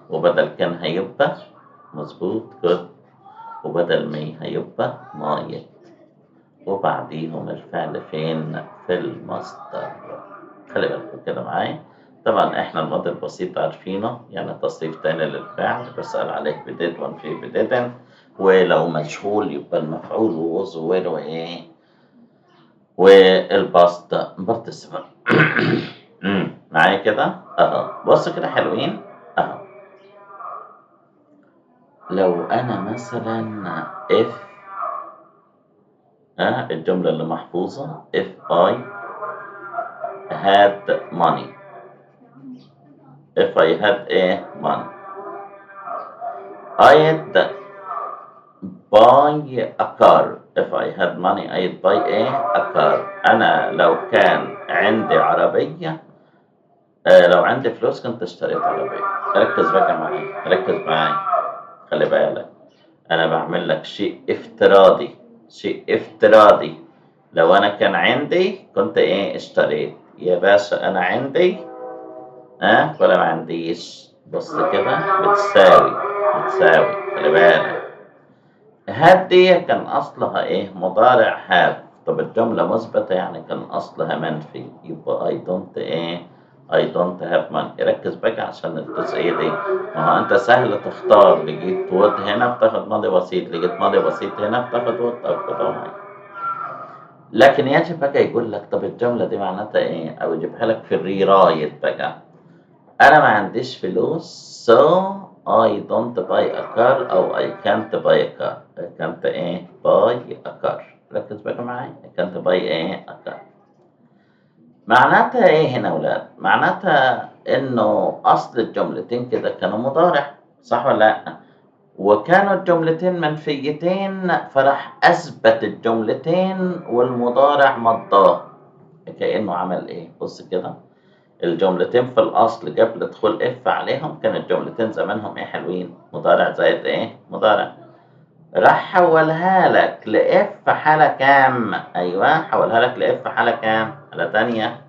وبدل كان هيبقى مظبوط جود، وبدل مي هيبقى مايت، وبعديهم الفعل فين؟ في المصدر. خلي بالكم كده معايا. طبعا احنا الماضي البسيط عارفينه، يعني تصريف تاني للفعل بسأل عليه بديد وانفي بديدن، ولو مجهول يبقى المفعول ووز وير وايه؟ والباست بارتيسيبل. معايا كده اهو. بص كده حلوين اهو. لو انا مثلا if الجملة اللي محفوظة if I had money. if I had money I'd buy a car. if I had money I'd buy a car. أنا لو كان عندي عربية، لو عندي فلوس كنت اشتريت عربية. ركز بقى معايا، ركز معايا، خلي بالك. أنا بعمل لك شيء افتراضي، شيء افتراضي. لو أنا كان عندي كنت اشتريت. يا باشا أنا عندي ولا ما عنديش؟ بص كده بتساوي، خلي بالك. had دي كان أصلها إيه؟ مضارع have. طب الجملة مثبتة يعني كان أصلها منفي، يبقى I don't إيه؟ I don't have money. ركز بقى عشان الجزئية دي. ما هو أنت سهل تختار، لقيت would هنا بتاخد ماضي بسيط، لقيت ماضي بسيط هنا بتاخد would أو كده وهي. لكن يجب بقى يقول لك طب الجملة دي معناتها إيه؟ أو يجيبها لك في الريرايت بقى. أنا ما عنديش فلوس so I don't buy a car أو I can't buy a car. I can't إيه؟ buy a car. ركز بقى معايا. I can't buy إيه؟ a car. معناتها إيه هنا يا ولاد؟ معناتها إنه أصل الجملتين كده كانوا مضارع، صح ولا لأ؟ وكانوا الجملتين منفيتين، فراح أثبت الجملتين والمضارع مضاه. كأنه عمل إيه؟ بص كده. الجملتين في الأصل قبل دخول اف عليهم كانت جملتين زمانهم ايه حلوين، مضارع زائد ايه؟ مضارع. راح حولها لك لاف حالة كام؟ أيوه حولها لك لاف حالة كام؟ حالة تانية.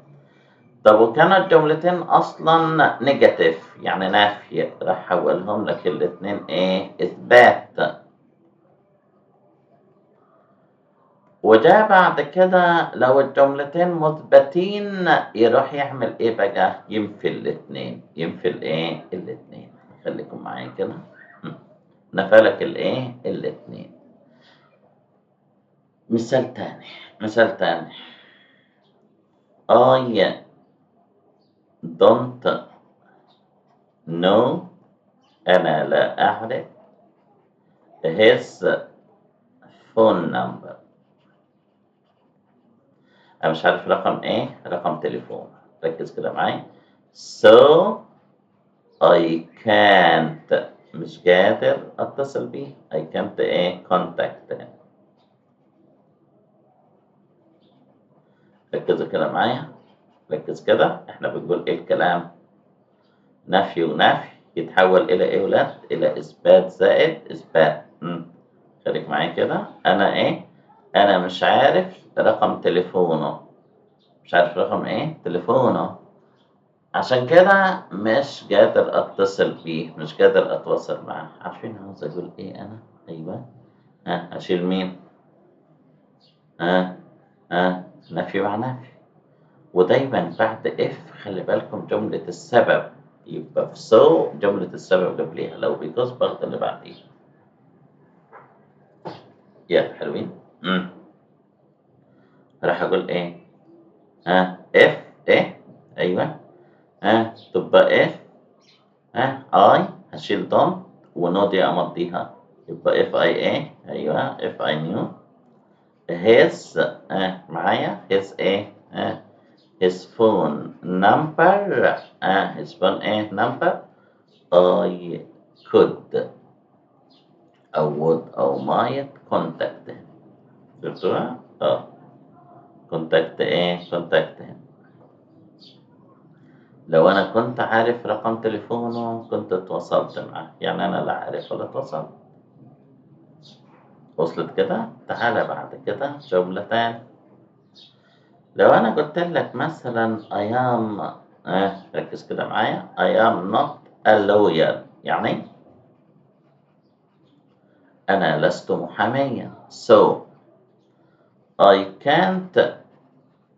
طب وكانوا الجملتين أصلا نيجاتيف يعني نافية، راح حولهم لك الاتنين ايه؟ إثبات. وجاء بعد كده لو الجملتين مثبتين يروح يعمل ايه بقى؟ ينفي الاتنين. ينفي الايه؟ الاتنين. خليكم معايا كده. نفالك الايه؟ الاتنين. مثال تاني. مثال تاني. I don't know. أنا لا أعرف his phone number. أنا مش عارف رقم إيه؟ رقم تليفون. ركز كده معايا. So I can't مش قادر أتصل بيه. I can't إيه؟ contact him. ركزوا كده معايا. ركز كده. إحنا بنقول إيه الكلام؟ نفي ونفي يتحول إلى إيه ولاد؟ إلى إثبات زائد إثبات. خليك معايا كده. أنا إيه؟ أنا مش عارف رقم تليفونه. مش عارف رقم إيه؟ تليفونه. عشان كده مش قادر أتصل بيه، مش قادر أتواصل معاه. عارفين عاوز أقول إيه أنا؟ أيوه. أشيل مين؟ نفي مع نفي. ودايما بعد إف خلي بالكم جملة السبب يبقى في سو جملة السبب قبليها، لو بيكوز باخد اللي بعديها. يلا حلوين. راح أقول إيه؟ إف إيه؟ أيوه. تبقى إف I هشيل دون ونو دي أمضيها، يبقى if I إيه؟ أيوه if I knew his معايا his إيه؟ his phone number his phone إيه number I could أو would أو might contact him. شفتوها؟ contact إيه؟ contact him. لو أنا كنت عارف رقم تليفونه كنت اتواصلت معاه، يعني أنا لا عارف ولا اتواصلت. وصلت كده؟ تعالى بعد كده جملة تاني. لو أنا قلت لك مثلا I am ركز كده معايا. I am not a lawyer يعني أنا لست محاميا. So I can't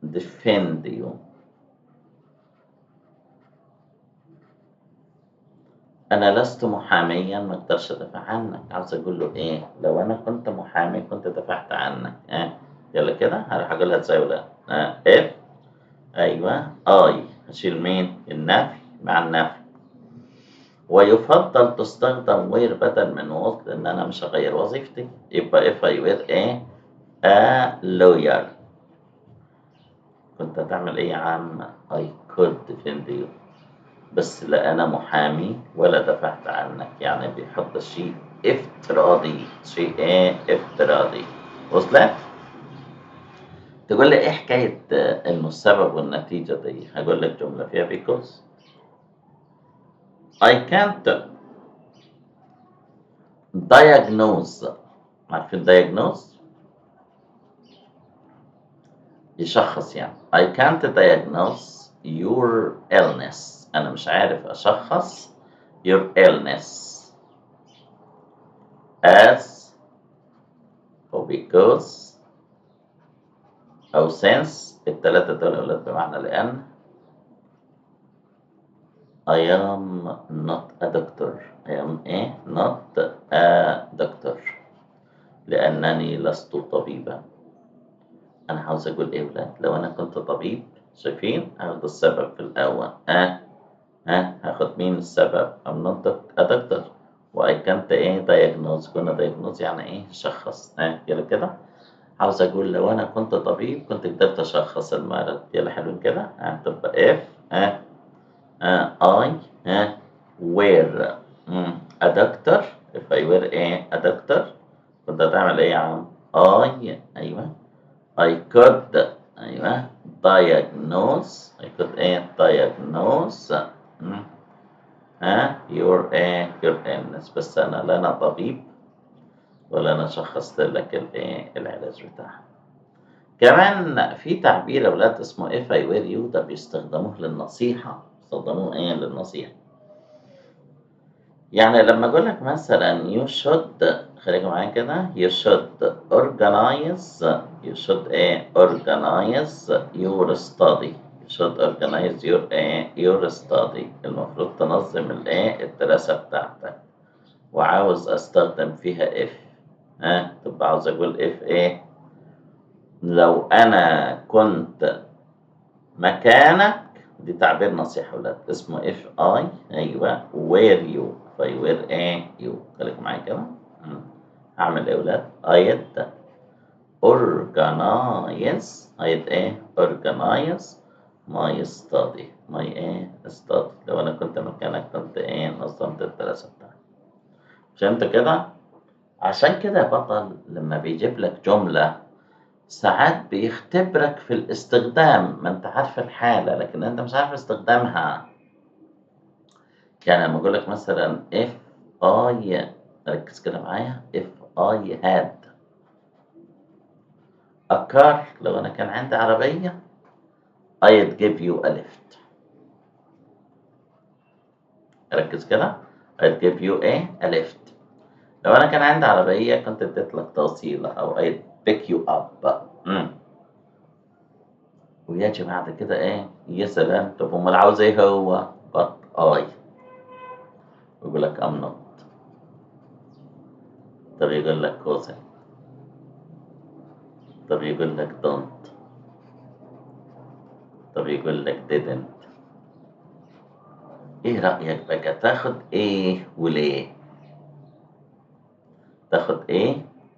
defend you. أنا لست محاميا ما أقدرش أدافع عنك. عاوز أقول له إيه؟ لو أنا كنت محامي كنت دافعت عنك. يلا كده هروح أقولها إزاي ولا if أيوه I هشيل مين؟ النفي مع النفي. ويفضل تستخدم وير بدل من وصل لأن أنا مش هغير وظيفتي. يبقى if I were إيه؟ a lawyer كنت هتعمل إيه يا عم؟ I could defend you. بس لا أنا محامي ولا دفعت عنك، يعني بيحط شيء افتراضي. شيء إيه؟ افتراضي. وصلت؟ تقول لي إيه حكاية إنه السبب والنتيجة دي؟ هقول لك جملة فيها because I can't diagnose. عارفين diagnose؟ يشخص يعني. I can't diagnose your illness. أنا مش عارف أشخص your illness as أو because أو since. التلاتة دول أولاد بمعنى لأن. I am not a doctor. I am not a doctor. لأنني لست طبيبا. أنا عاوز أقول إيه ولاد؟ لو أنا كنت طبيب، شايفين؟ هاخد السبب في الأول. هاخد مين السبب؟ I'm not a doctor. وI can't diagnose. كنا diagnose يعني شخص. يلا كده. عاوز أقول لو أنا كنت طبيب كنت قدرت أشخص المرض. يلا حلوين كده. تبقى if I were a doctor. if I were a doctor كنت هتعمل إيه يا عم؟ أيوه I could diagnose. I could diagnose your illness. بس أنا لا أنا طبيب ولا أنا شخصت لك العلاج بتاعها. كمان في تعبير يا ولاد اسمه if I were you. ده بيستخدموه للنصيحة. بيستخدموه للنصيحة. يعني لما أقول لك مثلا you should، خليكم معايا كده، you should organize your study. you should organize your study. المفروض تنظم الدراسة بتاعتك. وعاوز أستخدم فيها if. تبقى عاوز أقول if لو أنا كنت مكانك. دي تعبير نصيحة ولاد اسمه if I were you. if I were you. خليكم معايا كده. هعمل يا ولاد I'd organize my study. لو أنا كنت مكانك كنت نظمت الدراسة بتاعتي. فهمت كده؟ عشان كده يا بطل لما بيجيب لك جملة ساعات بيختبرك في الاستخدام. ما انت عارف الحالة لكن انت مش عارف استخدامها. يعني لما اقول لك مثلا if I، ركز كده معايا، if I had a car. لو انا كان عندي عربية I'd give you a lift. ركز كده. I'd give you a lift. لو انا كان عندي عربية كنت اديت لك توصيلة او I'd pick you up. ويجي بعد كده يا سلام. طب امال عاوز هو but I. يقول لك I'm not. طب يقول لك cousin. طب يقول لك don't. طب يقول لك didn't. ايه رأيك بقى تاخد وليه؟ تاخد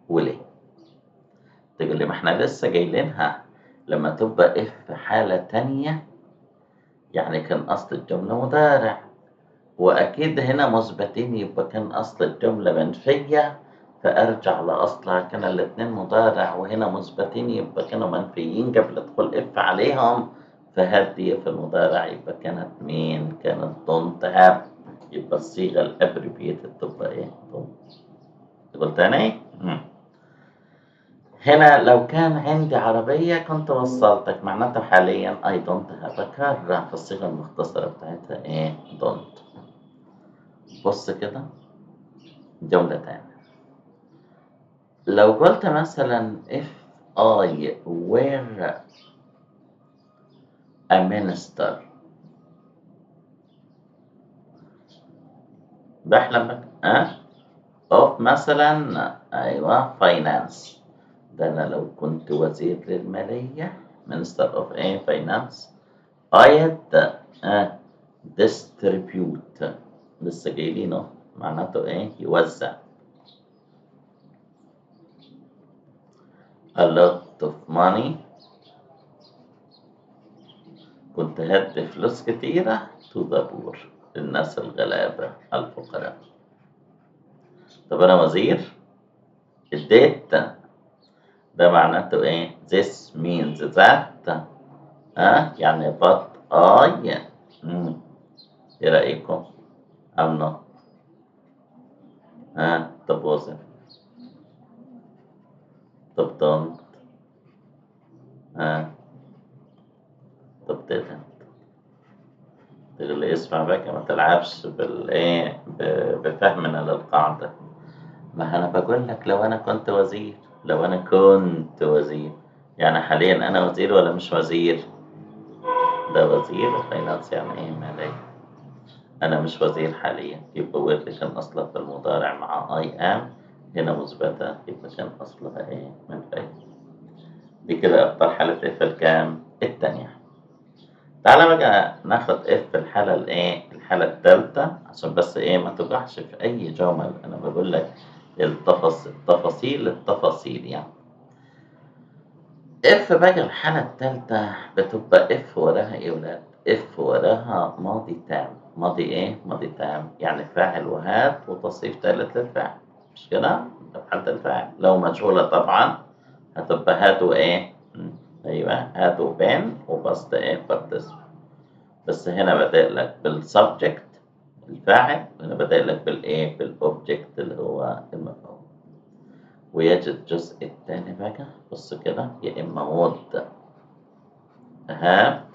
وليه؟ تقول لي ما احنا لسه جايلينها لما تبقى في حالة تانية. يعني كان أصل الجملة مضارع وأكيد هنا مثبتين يبقى كان أصل الجملة منفية. فأرجع لأصلها كان الاتنين مضارع وهنا مثبتين يبقى كانوا منفيين قبل دخول عليهم. فهدي في المضارع يبقى كانت مين؟ كانت don't have. يبقى الصيغة الأبريبيتد تبقى don't. تقول تاني؟ هنا لو كان عندي عربية كنت وصلتك معناته حاليا I don't have a car. في الصيغة المختصرة بتاعتها don't. بص كده جملة تانية. لو قلت مثلا if I were a minister. بحلم of مثلا finance. ده أنا لو كنت وزير للمالية minister of finance I'd distribute. لسه جايلينه معناته يوزع. a lot of money. كنت هدي فلوس كتيرة to the poor. للناس الغلابة الفقراء. طب أنا وزير اديت. ده معناته this means that يعني but I ايه رأيكم؟ I'm not. طب وزن. طب don't. طب didn't. اللي يسمع بقى ما تلعبش بفهمنا للقاعدة. ما أنا بقول لك لو أنا كنت وزير لو أنا كنت وزير، يعني حاليا أنا وزير ولا مش وزير؟ ده وزير وفاينانس يعني إيه مالية. أنا مش وزير حاليا، يبقى وير كان أصلها في المضارع مع I am هنا مثبتة، يبقى كان أصلها إيه منفية. دي كده أفضل حالة إف الكام؟ التانية. تعالى بقى ناخد إف في الحالة الإيه؟ الحالة التالتة، عشان بس إيه ما توقعش في أي جمل. أنا بقول لك التفاصيل يعني. إف بقى الحالة التالتة بتبقى إف وراها إيه يا ولاد؟ إف وراها ماضي تام. ماضي إيه؟ ماضي تام، يعني فاعل وهات وتصريف تالت للفاعل، مش كده؟ ده في حالة الفاعل. لو مجهولة طبعا هتبقى هات وإيه؟ أيوه هات وبين وبسط إيه؟ بارتيسيبل. بس هنا بادئ لك بالسبجكت الفاعل، وهنا بادئ لك بالإيه؟ بالأوبجكت اللي هو المفعول. ويجي الجزء التاني بقى، بص كده، يا إما would have،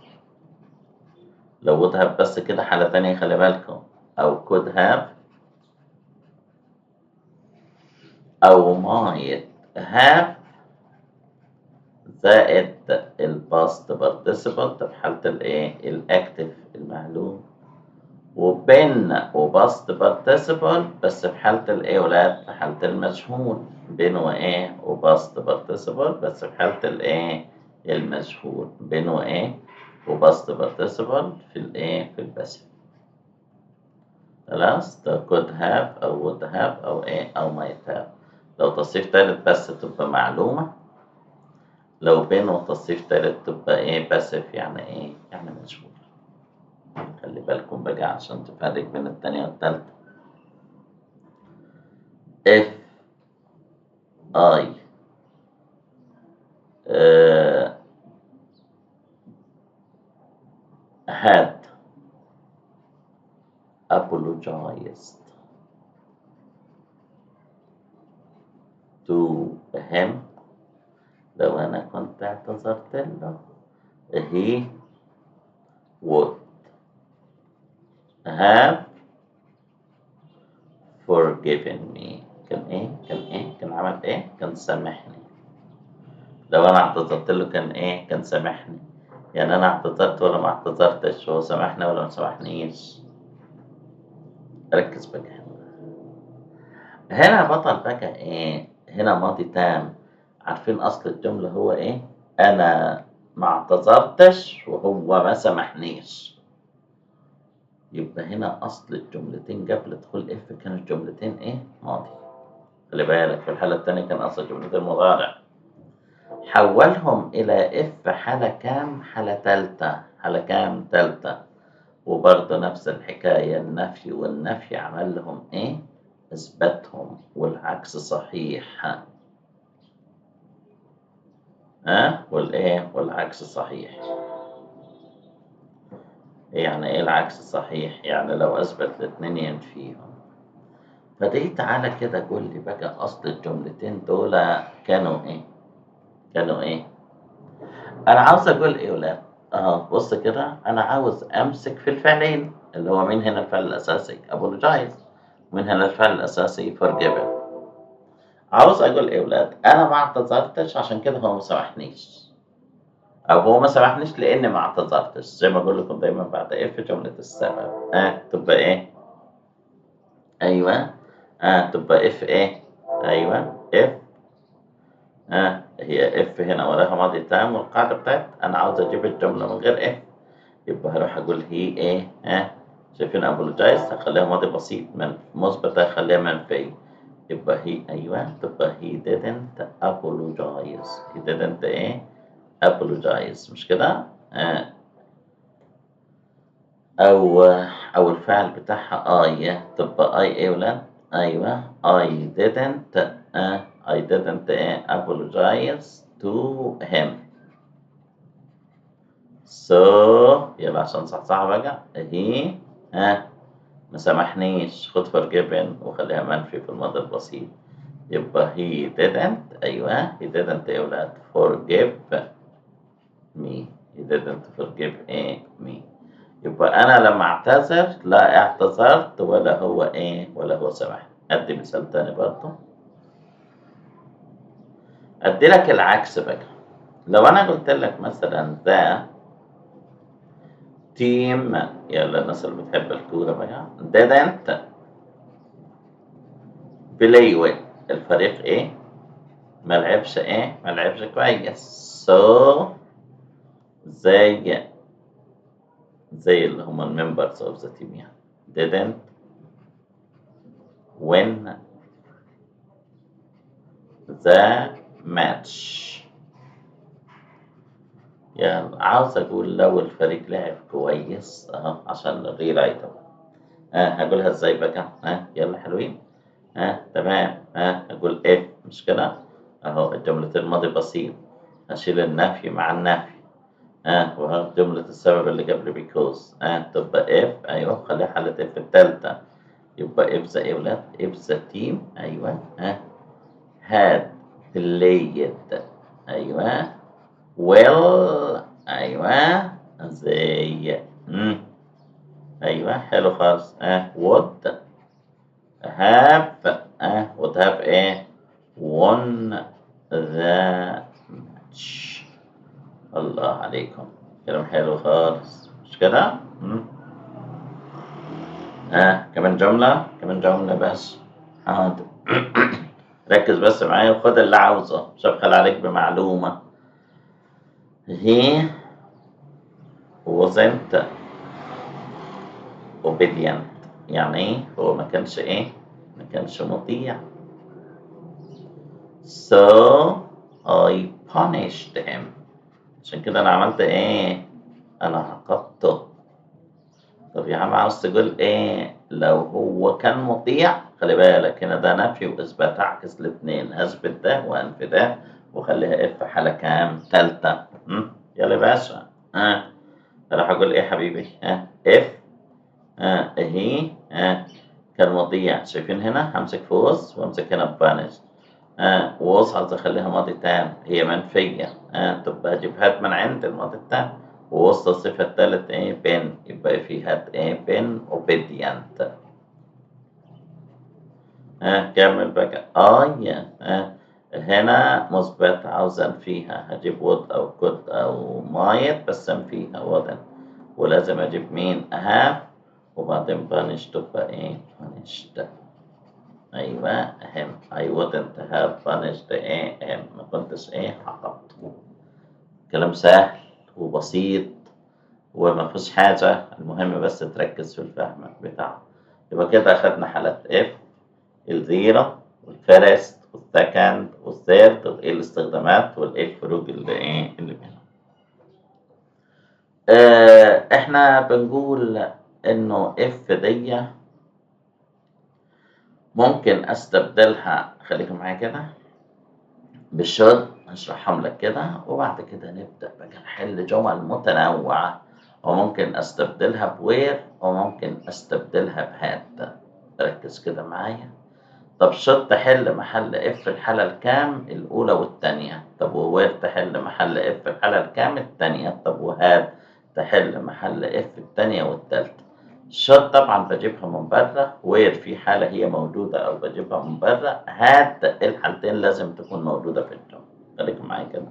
لو would have بس كده حالة تانية خلي بالكم، أو could have، أو might have زائد الباست participle ده في حالة الإيه؟ الأكتف المعلوم، وبين وباست participle بس في حالة الإيه يا ولاد؟ في حالة المجهول. بين وإيه؟ وباست participle بس في حالة الإيه؟ المجهول. بين وإيه؟ وباست participle في الإيه؟ في الباسف. خلاص، ده could have أو would have أو إيه؟ أو might have. لو تصريف تالت بس تبقى معلومة، لو بين وتصريف تالت تبقى إيه؟ باسف، يعني إيه؟ يعني مجهول. خلي بالكم بقى عشان تفرق بين التانية والتالتة. if I had apologized to him، لو أنا كنت اعتذرت له، he would have forgiven me. كان إيه؟ كان إيه؟ كان عمل إيه؟ كان سامحني. لو أنا اعتذرت له كان إيه؟ كان سامحني. يعني أنا اعتذرت ولا ما اعتذرتش؟ هو سامحني ولا ما سامحنيش؟ ركز بقى هنا بطل بقى إيه؟ هنا ماضي تام. عارفين أصل الجملة هو إيه؟ أنا ما اعتذرتش وهو ما سامحنيش. يبقى هنا أصل الجملتين قبل دخول إف كانوا الجملتين إيه؟ ماضي. خلي بالك في الحالة التانية كان أصل الجملتين مضارع. حولهم إلى إف حالة كام؟ حالة تالتة. حالة كام؟ تالتة. وبرضه نفس الحكاية، النفي والنفي عمل لهم إيه؟ إثباتهم، والعكس صحيح. والإيه؟ والعكس صحيح. يعني إيه العكس صحيح؟ يعني لو أثبت الاتنين ينفيهم. فدي تعالى كده قول لي بقى أصل الجملتين دول كانوا إيه؟ كانوا إيه؟ أنا عاوز أقول إيه يا ولاد؟ بص كده، أنا عاوز أمسك في الفعلين، اللي هو مين هنا الفعل الأساسي؟ apologize. ومين هنا الفعل الأساسي؟ forgiven. عاوز أقول إيه يا ولاد؟ أنا ما اعتذرتش عشان كده هو ما سامحنيش. أو هو ما سامحنيش لأني ما اعتذرتش، زي ما بقول لكم دايما بعد إيه في جملة السبب. تبقى إيه؟ أيوه. تبقى إف إيه؟ أيوه إف. هي إف هنا وراها ماضي تام، والقاعدة بتاعت أنا عاوز أجيب الجملة من غير إف، يبقى هروح أقول هي إيه؟ شايفين أبولوجايز هخليها ماضي بسيط، من مثبت هخليها منفي، يبقى هي أيوه تبقى he didn't apologize. he didn't إيه؟ apologize، مش كده؟ أو الفعل بتاعها تبقى إيه يا ولاد؟ أيوه I didn't apologize to him. يلا عشان صح بقى، he ما سامحنيش، خد forgiven وخليها منفي في الماضي البسيط، يبقى he didn't he didn't يا ولاد forgive me. he didn't forgive me. يبقى أنا لما أعتذر لا اعتذرت ولا هو ولا هو سامحني. أدي مثال تاني برضه. ادي لك العكس بقى. لو انا قلت لك مثلا ذا تيم، يلا الناس اللي بتحب الكورة بقى، didn't play well، الفريق ايه؟ ملعبش ايه؟ ملعبش كويس. so زي اللي هم الممبرز اوف ذا تيم يعني. didn't win the match. يعني عاوز اقول لو الفريق لعب كويس اهو عشان الري رايتر. هقولها ازاي بقى؟ يلا حلوين. تمام. اقول اف، مش كده؟ اهو جملة الماضي بسيط، اشيل النفي مع النفي. وهاخد جملة السبب اللي قبل because. تبقى اف، ايوه خليها حالة اف التالتة. يبقى اف ذا ايه ولاد؟ اف ذا تيم، ايوه. had played، ايوه. well، ايوه. زي ايوه حلو خالص. would have، would have ايه؟ won the match. الله عليكم، كلام حلو خالص، مش كده؟ كمان جملة، كمان جملة بس. حاضر. ركز بس معايا وخد اللي عاوزه، مش هبخل عليك بمعلومة. he wasn't obedient، يعني ايه؟ هو ما كانش ايه؟ ما كانش مطيع. so I punished him، عشان كده انا عملت ايه؟ انا عاقبته. طب يا عم عاوز تقول ايه لو هو كان مطيع؟ خلي بالك هنا ده نفي واثبات، اعكس الاثنين، اثبت ده وانفي ده وخليها اف حالة كام؟ تالتة. يلا يا باشا. راح اقول ايه حبيبي؟ اف هي كان مطيع. شايفين هنا همسك في وص وامسك هنا بانش. وص عاوز اخليها ماضي تام، هي منفية. تبقى اجيب هات من عند الماضي التام، ووسط الصفة التالت ايه؟ بين، يبقى في هات ايه؟ بين obedient. كمل بقى. هنا مثبت عاوز انفيها، هجيب would او could او might، بس انفيها wouldn't، ولازم اجيب مين؟ have، وبعدين punish تبقى ايه؟ punished. ايوه him. I wouldn't have punished ايه؟ him، ما كنتش ايه؟ عاقبته. كلام سهل وبسيط وما فيش حاجة، المهم بس تركز في الفهم بتاعه. يبقى كده أخدنا حالات اف، الزيرو والفيرست والسكند والثيرد، وايه الاستخدامات وايه الفروق اللي اللي بينهم. احنا بنقول انه اف دي ممكن استبدلها، خليكم معايا كده، بالشود. هشرحهم لك كده وبعد كده نبدأ بقى نحل جمل متنوعة، وممكن استبدلها بوير وممكن استبدلها بهاد. ركز كده معايا. طب شوت تحل محل اف الحالة الكام؟ الأولى والتانية. طب ووير تحل محل اف الحالة الكام؟ التانية. طب وهاد تحل محل اف التانية والتالتة. شوت طبعا بجيبها من بره، وير في حالة هي موجودة أو بجيبها من بره، هاد الحالتين لازم تكون موجودة في الجملة. خليكم معايا كده.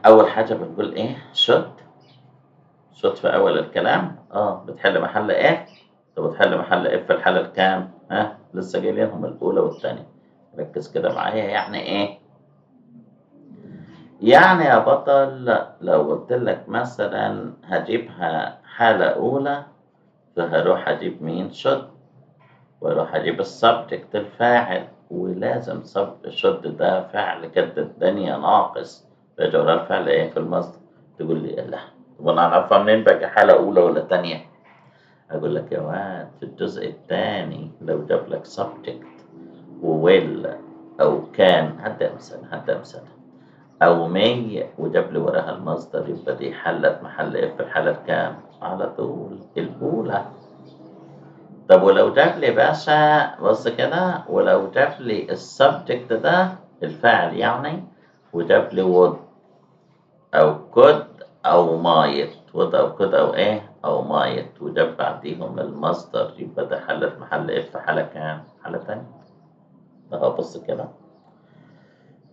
أول حاجة بنقول إيه؟ شوت. شوت في أول الكلام بتحل محل إيه؟ طب بتحل محل إيه في الحالة الكام؟ لسه جايلينهم الأولى والتانية. ركز كده معايا، يعني إيه؟ يعني يا بطل لو قلت لك مثلا هجيبها حالة أولى، فهروح أجيب مين؟ شوت، واروح اجيب السبجكت الفاعل، ولازم شد ده فعل كده الدنيا ناقص، فجواب الفعل ايه في المصدر. تقول لي لا، طب انا اعرفها منين بقى حالة اولى ولا تانية؟ اقول لك يا واد في الجزء الثاني لو جاب لك سبجكت وويل او كان، هدي مثال او مي وجاب لي وراها المصدر، يبقى دي حلت محل ايه في الحالة الكام؟ على طول الاولى. طب ولو جاب لي باشا بص كده، ولو جاب لي السبجكت ده الفاعل يعني، وجاب لي would أو could أو might، would أو could أو إيه أو might، وجاب بعديهم المصدر، يبقى ده حلت محل إيه في حالة كام؟ حالة تانية. أهو بص كده.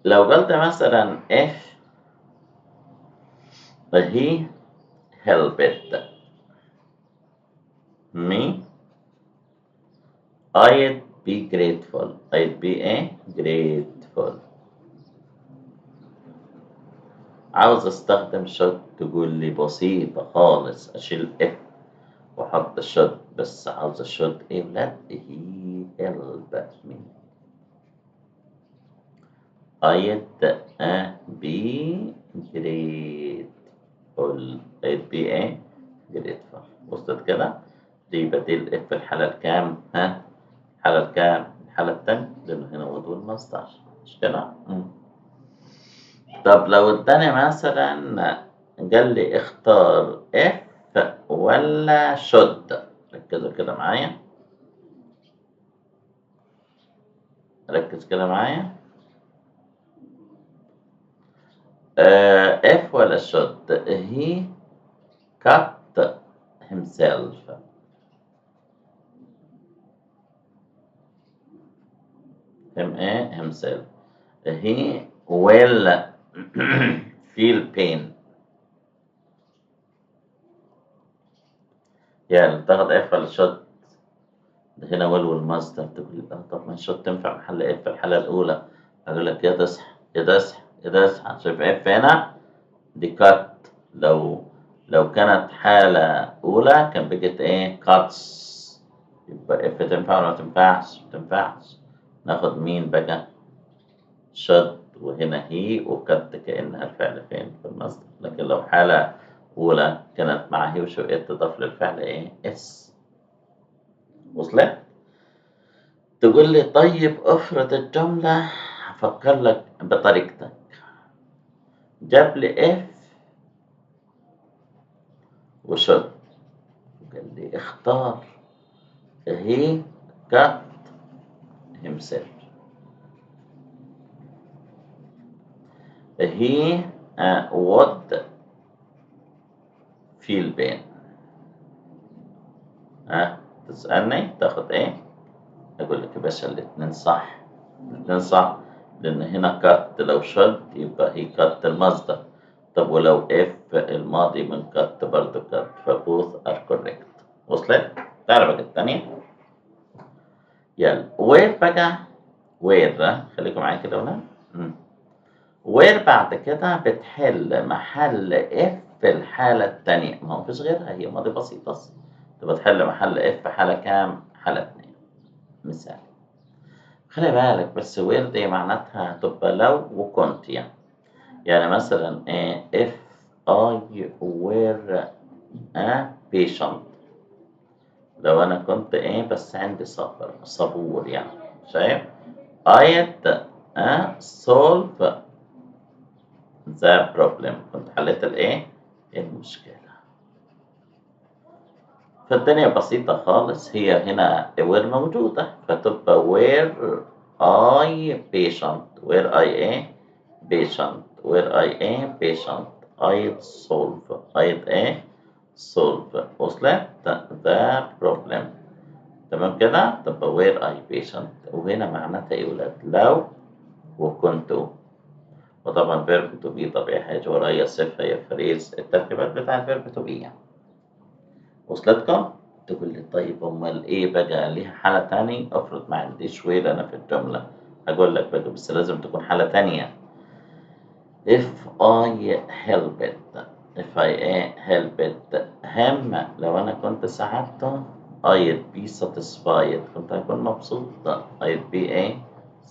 لو قلت مثلا if he helped me I'd be grateful. I'd be grateful. عاوز استخدم should تقول لي بسيطة خالص، اشيل if واحط should، بس عاوز should ايه ولاد؟ he helped me I'd be grateful. I'd be grateful. وصلت كده؟ دي بديل if في الحالة الكام؟ الحالة الكام؟ الحالة التانية، لأنه هنا وضوء المصدر، مش كده؟ طب لو اداني مثلا قال لي اختار if ولا should، ركزوا كده معايا، ركز كده معايا. if ولا should. he cut himself. himself. he will feel pain. يعني تاخد if ولا should؟ هنا will والمصدر، تقول لي طب ما should تنفع محل if في الحالة الأولى. أقول لك يا تصحى يا تصحى يا تصحى. شوف if هنا دي cut. لو كانت حالة أولى كان بقت cuts. يبقى if تنفع ولا ما تنفعش؟ ما تنفعش. ناخد مين بقى؟ should، وهنا هي وكت كأنها الفعل فين؟ في المصدر. لكن لو حالة أولى كانت مع هي وشو تضاف للفعل اس. وصلت؟ تقول لي طيب افرض الجملة، هفكر لك بطريقتك. جاب لي if وشد، قال لي اختار he cut himself. he would feel pain. تسألني تاخد أقول لك يا باشا الاتنين صح، الاتنين صح، لأن هنا cut لو شد يبقى هي cut المصدر. طب ولو if الماضي من cut برضه cut، فبوث are correct. وصلت؟ تعرف بقى التانية؟ يلا where بقى، where خليكم معايا كده ولا؟ where بعد كده بتحل محل if في الحالة التانية، ما هو مفيش غيرها، هي ماضي بسيط أصلا. تبقى تحل محل if في حالة كام؟ حالة 2. مثال، خلي بالك بس where دي معناتها تبقى لو وكنت يعني مثلا if I were a patient، لو أنا كنت بس عندي صبور يعني، شايف؟ I'd solve the problem، كنت حليت المشكلة. فالدنيا بسيطة خالص، هي هنا where موجودة، فتبقى where I patient، where I patient، where I patient I'd solve. وصلت the problem. تمام كده؟ تبقى where I patient، وهنا معناتها يا ولاد؟ لو وكنت. وطبعا verb to be طبيعي حاجة ورايا صفة يا فريز، التركيبات بتاع الفيرب to be يعني. وصلتكم؟ تقول لي طيب امال بقى ليها حالة تاني؟ افرض ما عنديش وير انا في الجملة، هقول لك بقى بس لازم تكون حالة تانية. if I helped him، لو انا كنت ساعدته I'd be satisfied، كنت هكون مبسوط. I'd be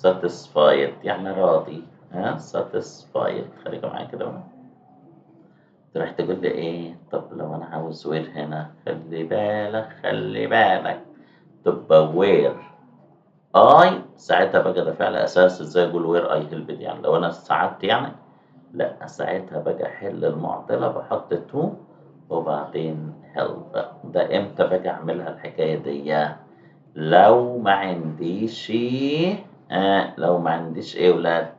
satisfied يعني راضي. satisfied. خليكم معايا كده بقى. تروح تقول لي طب لو انا عاوز وير هنا، خلي بالك تبقى وير اي ساعتها بقى ده فعل اساسي. ازاي اقول وير اي هيلبد؟ يعني لو انا ساعدت يعني، لا ساعتها بقى احل المعضله بحط تو وبعدين هيلب. ده امتى بقى اعملها الحكايه دي؟ لو ما عنديش لو ما عنديش ولاد،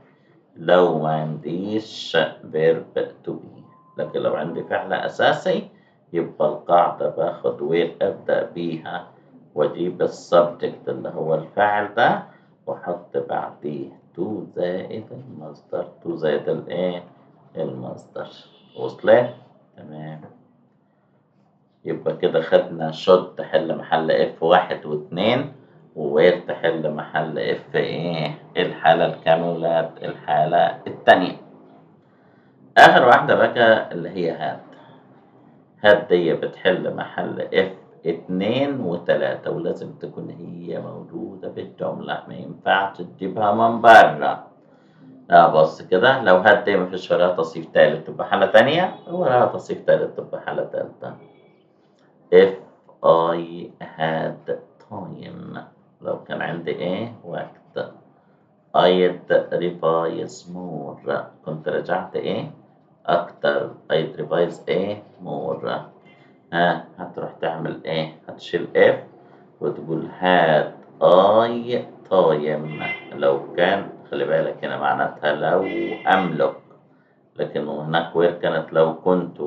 لو ما عنديش verb to be. لكن لو عندي فعل أساسي يبقى القاعدة باخد وير أبدأ بيها وأجيب السبجكت اللي هو الفاعل ده وأحط بعديه تو زائد المصدر، تو زائد الايه المصدر. وصلت؟ تمام. يبقى كده خدنا شوت تحل محل اف 1 و2، ووير تحل محل اف ايه الحالة الكام يا ولاد؟ الحالة التانية. آخر واحدة بقى اللي هي هات دي بتحل محل اف 2 و3، ولازم تكون هي موجودة بالجملة، ما ينفعش تجيبها من بره. بص كده، لو هات دي مفيش وراها تصريف تالت تبقى حالة تانية، وراها تصريف تالت تبقى حالة تالتة. if I had time، لو كان عندي ايه وقت. I'd revise more، كنت رجعت ايه اكتر. I'd revise ايه more. هتروح تعمل ايه؟ هتشيل اف وتقول had I time. لو كان، خلي بالك هنا معناتها لو املك، لكن هناك وير كانت لو كنت.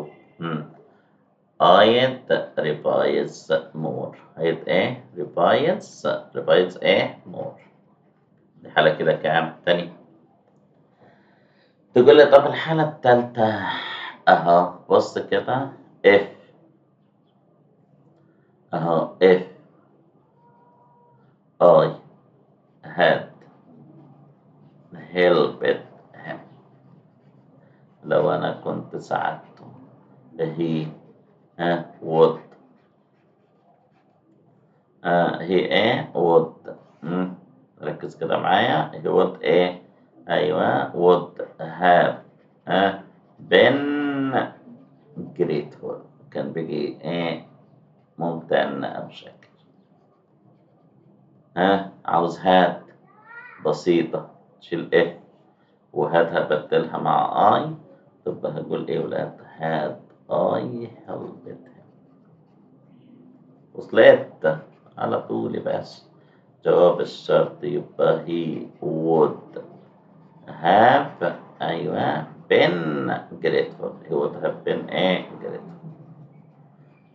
I'd revise more. I'd ايه revise ايه more. دي حالة كده كام تاني؟ تقول لي طب الحالة التالتة اهو، بص كده if اهو if I had helped him، لو انا كنت ساعدته. he would he ايه would. ركز كده معايا. he would ايه؟ ايوه would have been grateful، كان بيجي ايه ممتن او شاكر. عاوز هات بسيطة، تشيل ايه وهاتها بدلها مع اي، تبقى هقول ايه ولاد؟ had I helped him. وصلت على طول يا باشا. جواب الشرط يبقى he would have أيوة been grateful. he would have been grateful.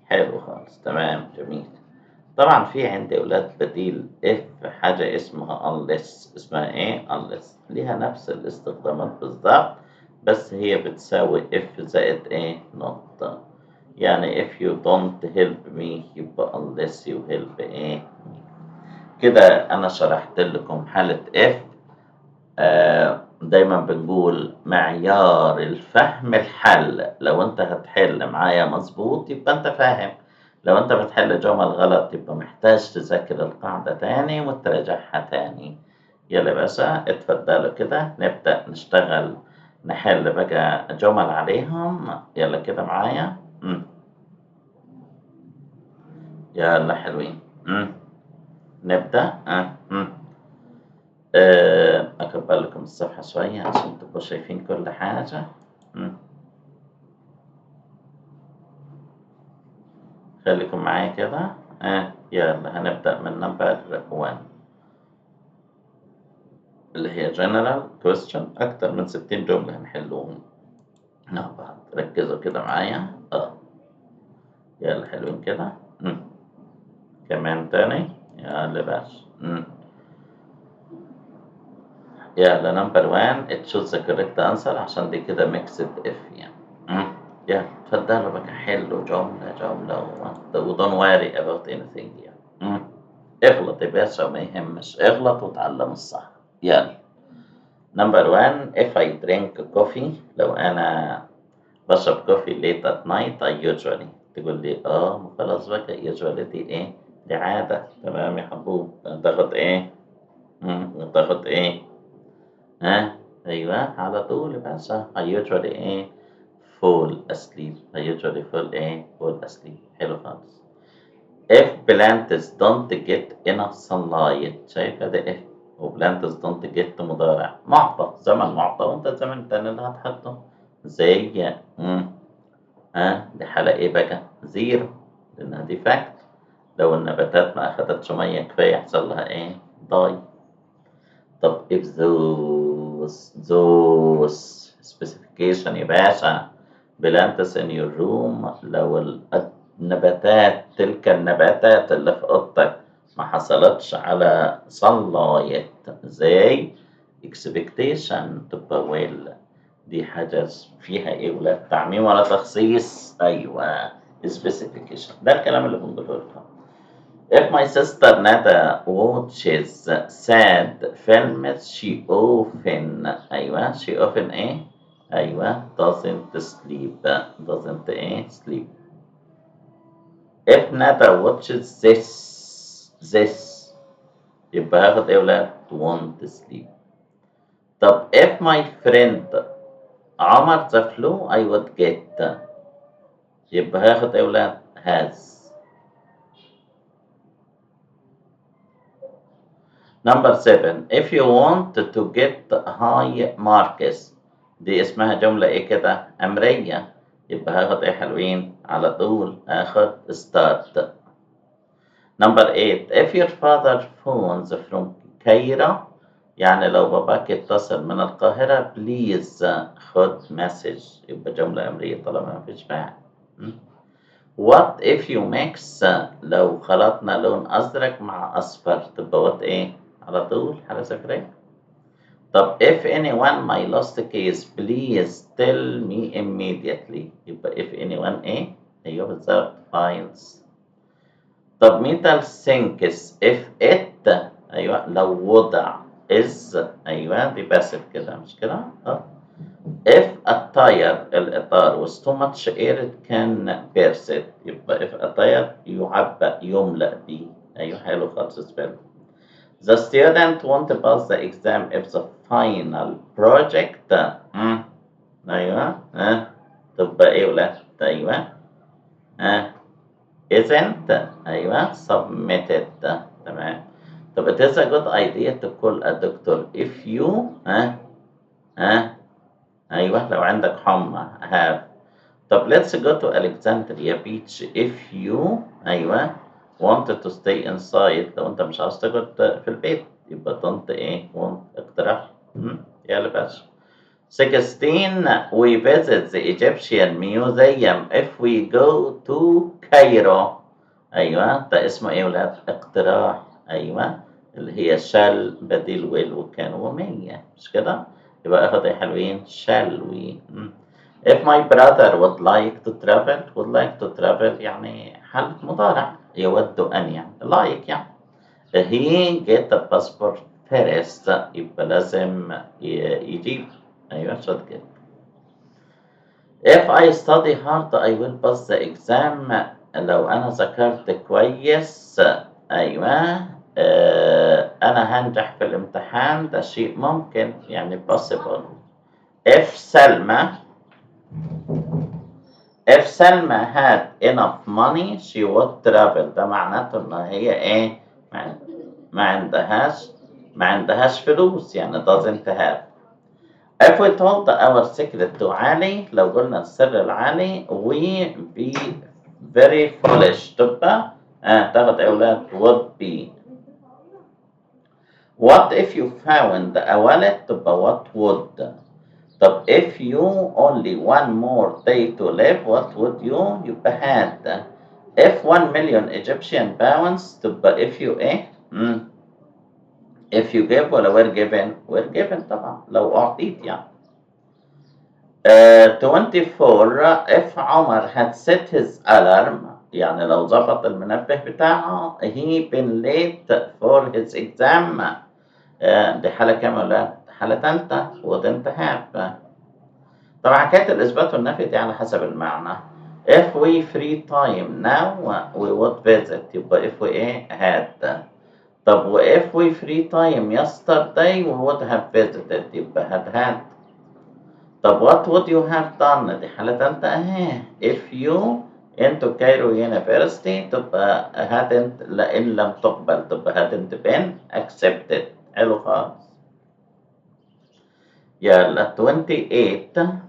حلو خالص، تمام جميل. طبعا في عندي أولاد بديل if حاجة اسمها unless. اسمها unless، ليها نفس الاستخدامات بالظبط، بس هي بتساوي if زائد not. يعني if you don't help me يبقى unless you help me. كده أنا شرحت لكم حالة if. دايما بنقول معيار الفهم الحل. لو انت هتحل معايا مظبوط يبقى انت فاهم، لو انت بتحل جمل غلط يبقى محتاج تذاكر القاعدة تاني وتراجعها تاني. يلا باشا اتفضلوا كده نبدأ نشتغل، نحل بقى جمل عليهم. يلا كده معايا. يلا حلوين. نبدأ. أكبر لكم الصفحة شوية عشان تبقوا شايفين كل حاجة. خليكم معايا كده. يلا هنبدأ من نمبر 1 اللي هي general question. أكتر من 60 جملة هنحلوهم مع بعض. ركزوا كده معايا. يلا حلوين كده. كمان تاني. يلا باش. يلا نمبر 1 it shows the correct answer، عشان دي كده mixed if يعني. يلا اتفضلوا بقى حلوا جملة جملة و don't worry about anything يعني. اغلط يا باشا وما يهمش، اغلط وتعلم الصح. يلا نمبر 1 if I drink coffee، لو أنا بشرب كوفي late at night I usually. تقول لي خلاص بقى usually دي دي عادة. تمام يا حبوب. تاخد تاخد أيوة على طول يا باشا. I usually fall asleep. I usually fall asleep. حلو خالص. if plants don't get enough sunlight، شايفة ده if و plants don't get مضارع معطى، زمن معطى وانت الزمن التاني اللي هتحطه زي دي حالة بقى؟ زيرو، لأنها دي فاكت. لو النباتات ما أخدتش مية كفاية يحصل لها ضاي. طب if those specification يا باشا plants in your room، لو النباتات تلك النباتات اللي في اوضتك ما حصلتش على sunlight زي expectation تبقى will. دي حاجة فيها إيه ولا تعميم ولا تخصيص؟ أيوة specification. ده الكلام اللي بنقوله لكم. If my sister Nada watches sad films, she often أيوة she often إيه؟ أيوة doesn't sleep. doesn't إيه؟ sleep. If Nada watches this يبقى هاخد إيه يا ولاد؟ won't sleep. طب if my friend عمر the flu I would get يبقى هاخد إيه يا ولاد؟ has. Number 7 if you want to get high marks دي اسمها جملة ايه كده؟ أمرية. يبقى هاخد ايه حلوين؟ على طول هاخد start. Number 8 if your father phones from Cairo يعني لو باباك اتصل من القاهرة please خد message. يبقى جملة أمرية طالما ما فيش فاعل. What if you mix لو خلطنا لون أزرق مع أصفر تبقى what إيه؟ على طول حالة صفرية. طب if anyone my lost case please tell me immediately يبقى if anyone إيه؟ أيوه بالظبط finds. طب metal sinks if it أيوه لو وضع is أيوه دي passive كده مش كده؟ if a tire الإطار was too much air it can burst it يبقى if a tire يعبأ يملأ بيه. أيوه حلو خالص spell. The student won't pass the exam if the final project أيوه تبقى إيه ولا أيوه isn't أيوه submitted. تمام. طب it is a good idea to call a doctor if you أيوه لو عندك حمى have. طب let's go to Alexandria Beach if you أيوه wanted to stay inside لو أنت مش عاوز تقعد في البيت يبقى don't إيه want اقتراح. يلا باشا. 16 we visit the Egyptian museum if we go to Cairo أيوه ده اسمه إيه ولاد؟ اقتراح. أيوه اللي هي shall بديل will وكان ومية مش كده؟ يبقى اخد ايه حلوين؟ shall we. If my brother would like to travel يعني حالة مضارع يود أن يعني like يعني he get the passport first يبقى لازم يجيب أيوه should get. If I study hard I will pass the exam لو أنا ذاكرت كويس أيوه أنا هنجح في الامتحان ده شيء ممكن يعني possible. If Selma had enough money she would travel ده معناته إن هي إيه ما عندهاش فلوس يعني doesn't have. If we told our secret to علي لو قلنا السر العالي we be very foolish تبقى تاخد أولاد would be. What if you found a wallet تبقى what would. طب if you only one more day to live what would you يبقى had. if 1 million Egyptian pounds تبقى if you إيه if you give ولا were given طبعا لو أعطيت يعني. 24 if عمر had set his alarm يعني لو ظبط المنبه بتاعه he been late for his exam دي حالة كام ولا حالة تالتة wouldn't have. طبعا حكاية الإثبات والنفي دي على حسب المعنى. if we free time now we would visit يبقى if we إيه had. طب و if we free time yesterday we would have visited يبقى had. طب what would you have done دي حالة تالتة أهي if you into Cairo University تبقى hadn't لإن لم تقبل تبقى hadn't been accepted. حلو خالص. يلا 28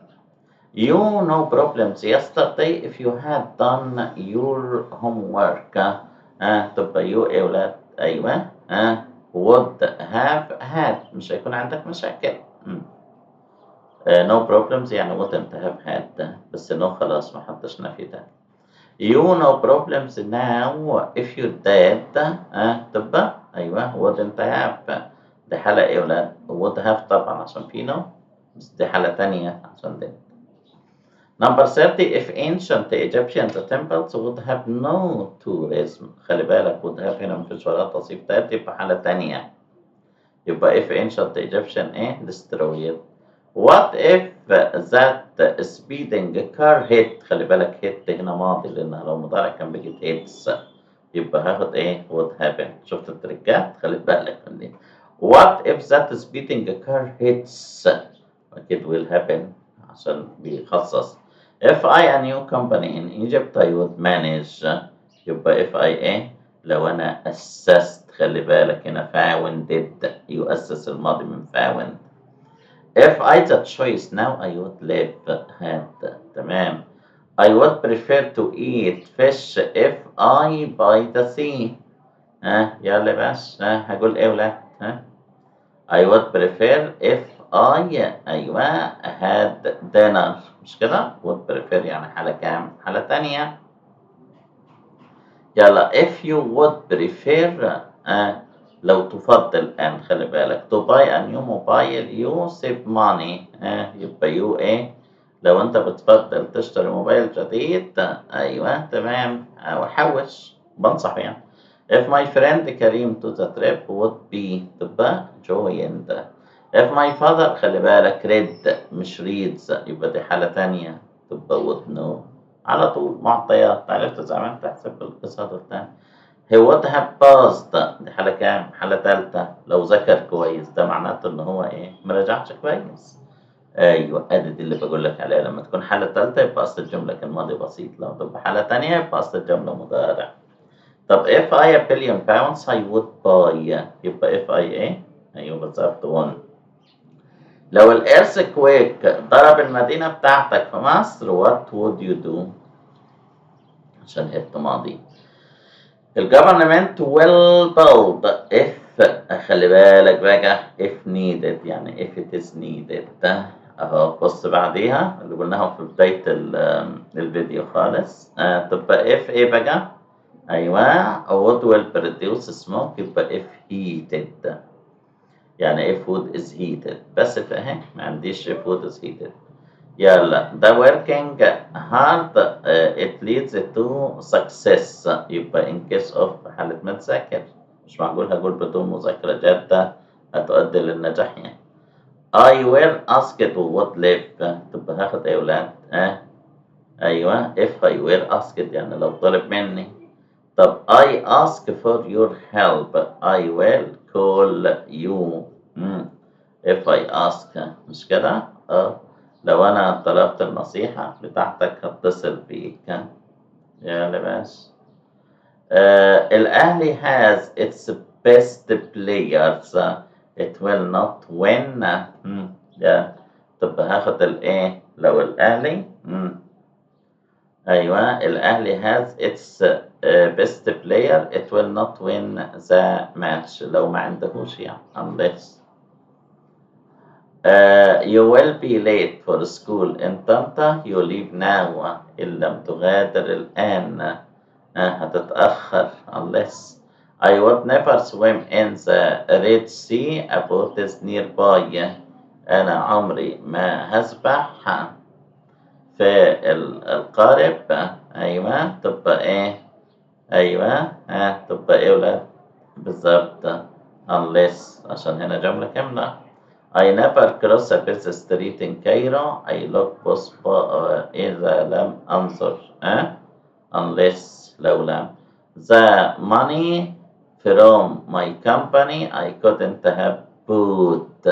you no problems yesterday if you had done your homework تبقى you إيه ولاد أيوة would have had مش هيكون عندك مشاكل. no problems يعني wouldn't have had بس no خلاص ما حطش نفي ده. you no problems now if you did تبقى أيوة wouldn't have دي حالة إيه يا ولاد؟ would have طبعًا عشان في no، بس دي حالة تانية عشان دي. Number 30 if ancient Egyptian temples would have no tourism. خلي بالك would have هنا مفيش ولا تصريف تالت، يبقى حالة تانية. يبقى if ancient Egyptian إيه؟ destroyed. What if that speeding car hit؟ خلي بالك hit هنا ماضي، لأنها لو مضارع كان بيجي hits. يبقى هاخد إيه؟ would happen. شفت التريكات؟ خلي بالك من دي. What if that speeding car hits؟ أكيد will happen عشان بيخصص. If I a new company in Egypt I would manage. يبقى if I إيه؟ لو أنا أسست، خلي بالك هنا founded، يؤسس الماضي من found. If I the choice now I would live had. تمام. I would prefer to eat fish if I by the sea. ها يلا بس، هقول ايه ولا ها؟ I would prefer if I أيوة had dinner، مش كده؟ would prefer يعني حالة كام؟ حالة تانية. يلا if you would prefer لو تفضل الآن، خلي بالك to buy a new mobile you save money. يبقى you إيه؟ لو أنت بتفضل تشتري موبايل جديد أيوة تمام، أو حوش، بنصح يعني. If my friend Karim to the trip would be تبقى joined. If my father خلي بالك read مش reads، يبقى دي حالة تانية تبقى would know. على طول معطيات، عرفت زي ما أنت تحسب الاقتصاد التاني. He would have passed دي حالة كام؟ حالة تالتة. لو ذاكر كويس ده معناته إن هو إيه؟ مراجعش كويس. أيوه أدي دي اللي بقول لك عليها، لما تكون حالة تالتة يبقى أصل الجملة كان ماضي بسيط، لو تبقى حالة تانية يبقى أصل الجملة مضارع. طب if I a billion pounds I would buy، يبقى if I إيه؟ أيوه بالظبط one. لو الإيرثكويك ضرب المدينة بتاعتك في مصر what would you do؟ عشان هبت ماضي. الجفرمنت will build if، خلي بالك بقى if needed يعني if it is needed. اهو بص بعديها اللي قلناها في بداية الفيديو خالص. تبقى if ايه بقى؟ ايوه wood will produce smoke، يبقى if heated يعني if wood is heated. بس فاهم ما عنديش if wood is heated. يلا the working hard it leads to success، يبقى in case of حالة ما تذاكر، مش معقول هقول بدون مذاكرة جادة هتؤدي للنجاح يعني. I were asked to would live، تبقى هاخد ايه يا ولاد؟ ايوه if I were asked يعني لو طلب مني. طب I ask for your help I will call you. if I ask مش كده؟ لو أنا طلبت النصيحة بتاعتك هتصل بيك. يا لباس. الأهلي has its best players it will not win. طب هاخد الإيه؟ لو الأهلي أيوة الأهلي has its best player it will not win the match، لو ما عندهوش يعني unless. you will be late for school in Tanta you leave now، إن لم تغادر الآن هتتأخر unless. I would never swim in the Red Sea a boat is nearby، أنا عمري ما هسبح في القارب. أيوة تبقى إيه؟ أيوة تبقى إيه ولا بالظبط unless عشان هنا جملة كاملة. I never cross a busy street in Cairo I look إذا لم أنظر unless لو لم. The money from my company I couldn't have bought،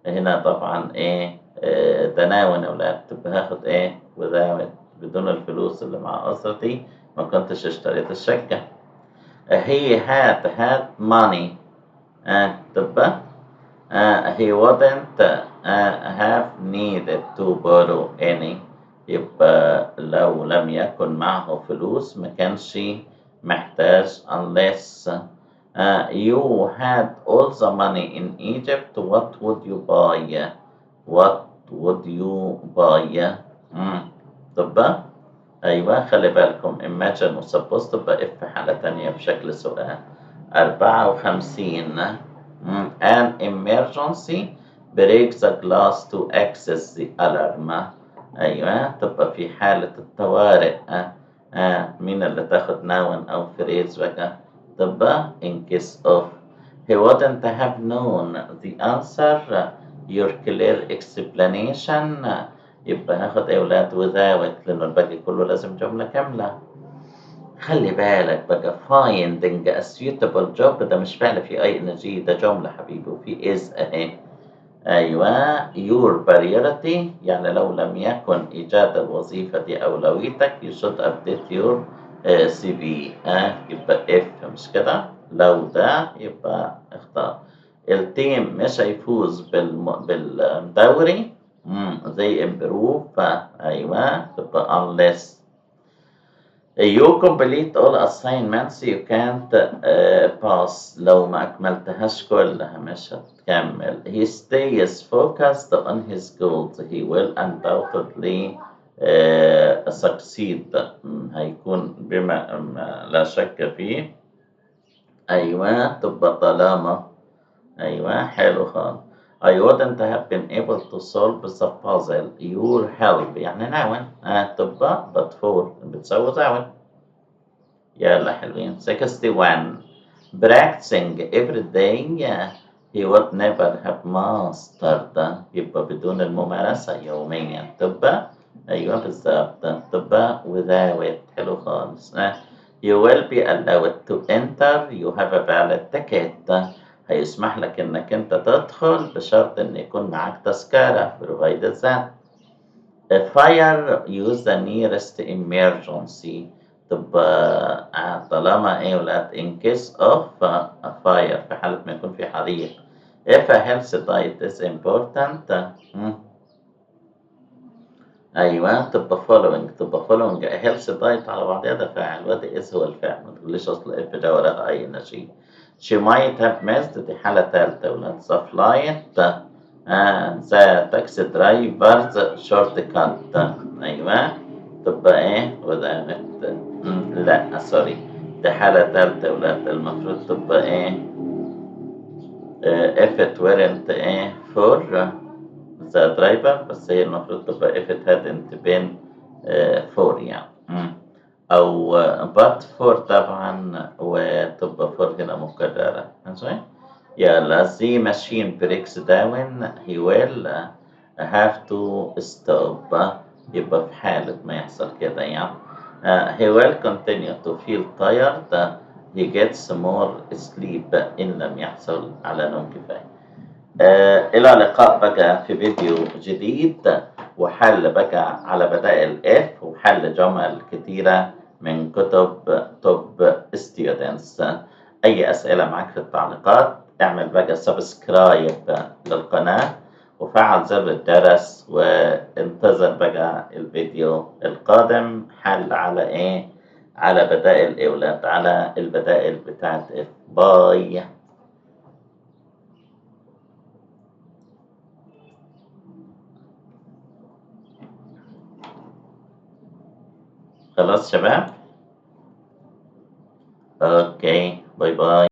هنا طبعا إيه تناول أولاد، تبقى هاخد إيه without بدون الفلوس اللي مع أسرتي ما كنتش اشتريت الشقة. he had money تبقى he wouldn't have needed to borrow any، يبقى لو لم يكن معه فلوس ما كانش محتاج unless. you had all the money in Egypt what would you buy؟ what would you buy؟ تبقى أيوة خلي بالكم imagine و suppose تبقى if حالة تانية بشكل سؤال. 54 An emergency breaks the glass to access the alarm. أيوة تبقى في حالة الطوارئ. مين اللي تاخد noun أو phrase بقى؟ تبقى in case of. He wouldn't have known the answer. Your clear explanation. يبقى هاخد يا ولاد without لأنه الباقي كله لازم جملة كاملة. خلي بالك بقى finding a suitable job ده مش فعل في اي ان جي، ده جملة حبيبي وفي is اهي. ايوه your priority يعني لو لم يكن ايجاد الوظيفة دي اولويتك you should update your CV. يبقى if مش كده، لو ده يبقى اختار. التيم مش هيفوز بالدوري زي improve. ايوه تبقى unless you complete all assignments you can't pass. لو ما أكملتهاش كلها مش هتكمل. He stays focused on his goals. He will undoubtedly succeed. هيكون بما لا شك فيه. أيوة تبقى طالما. أيوة حلو خالص. I wouldn't have been able to solve the puzzle. Your help يعني نعم. تبقى but for بتساوي زاوية. يلا حلوين. 61 practicing every day he would never have mastered. يبقى بدون الممارسة يوميا تبقى أيوة بالظبط تبقى without. حلو خالص. You will be allowed to enter. You have a valid ticket. هيسمح لك إنك أنت تدخل بشرط إن يكون معاك تذكرة provided that. Fire use the nearest emergency. تبقى طالما ايه ولاد in case of a fire في حالة ما يكون في حريق. if a healthy diet is important. ايوه تبقى following a healthy diet على بعضها ده فاعل وده is هو الفاعل. ما تقوليش اصل if ده وراها اي نشيد. she might have missed دي حالة تالتة ولاد. the flight the taxi driver's shortcut. ايوه تبقى ايه وده لا سوري دي حالة تالتة ولاد. المفروض تبقى ايه if it weren't ايه for the driver. بس هي المفروض تبقى if it hadn't been for يعني أو but for طبعا وتبقى for هنا مكررة. ماشي يلا. the machine breaks down he will have to stop. يبقى في حالة ما يحصل كده يعني he will continue to feel tired. he gets more sleep إن لم يحصل على نوم كفاية. إلى اللقاء بقى في فيديو جديد وحل بقى على بدائل F وحل جمل كتيرة من كتب توب ستودنتس. أي أسئلة معاك في التعليقات. اعمل بقى سبسكرايب للقناة وفعل زر الجرس وانتظر بقى الفيديو القادم حل على إيه؟ على بدائل إيه ولاد؟ على البدائل بتاعت F. باي. خلاص شباب؟ اوكي باي باي.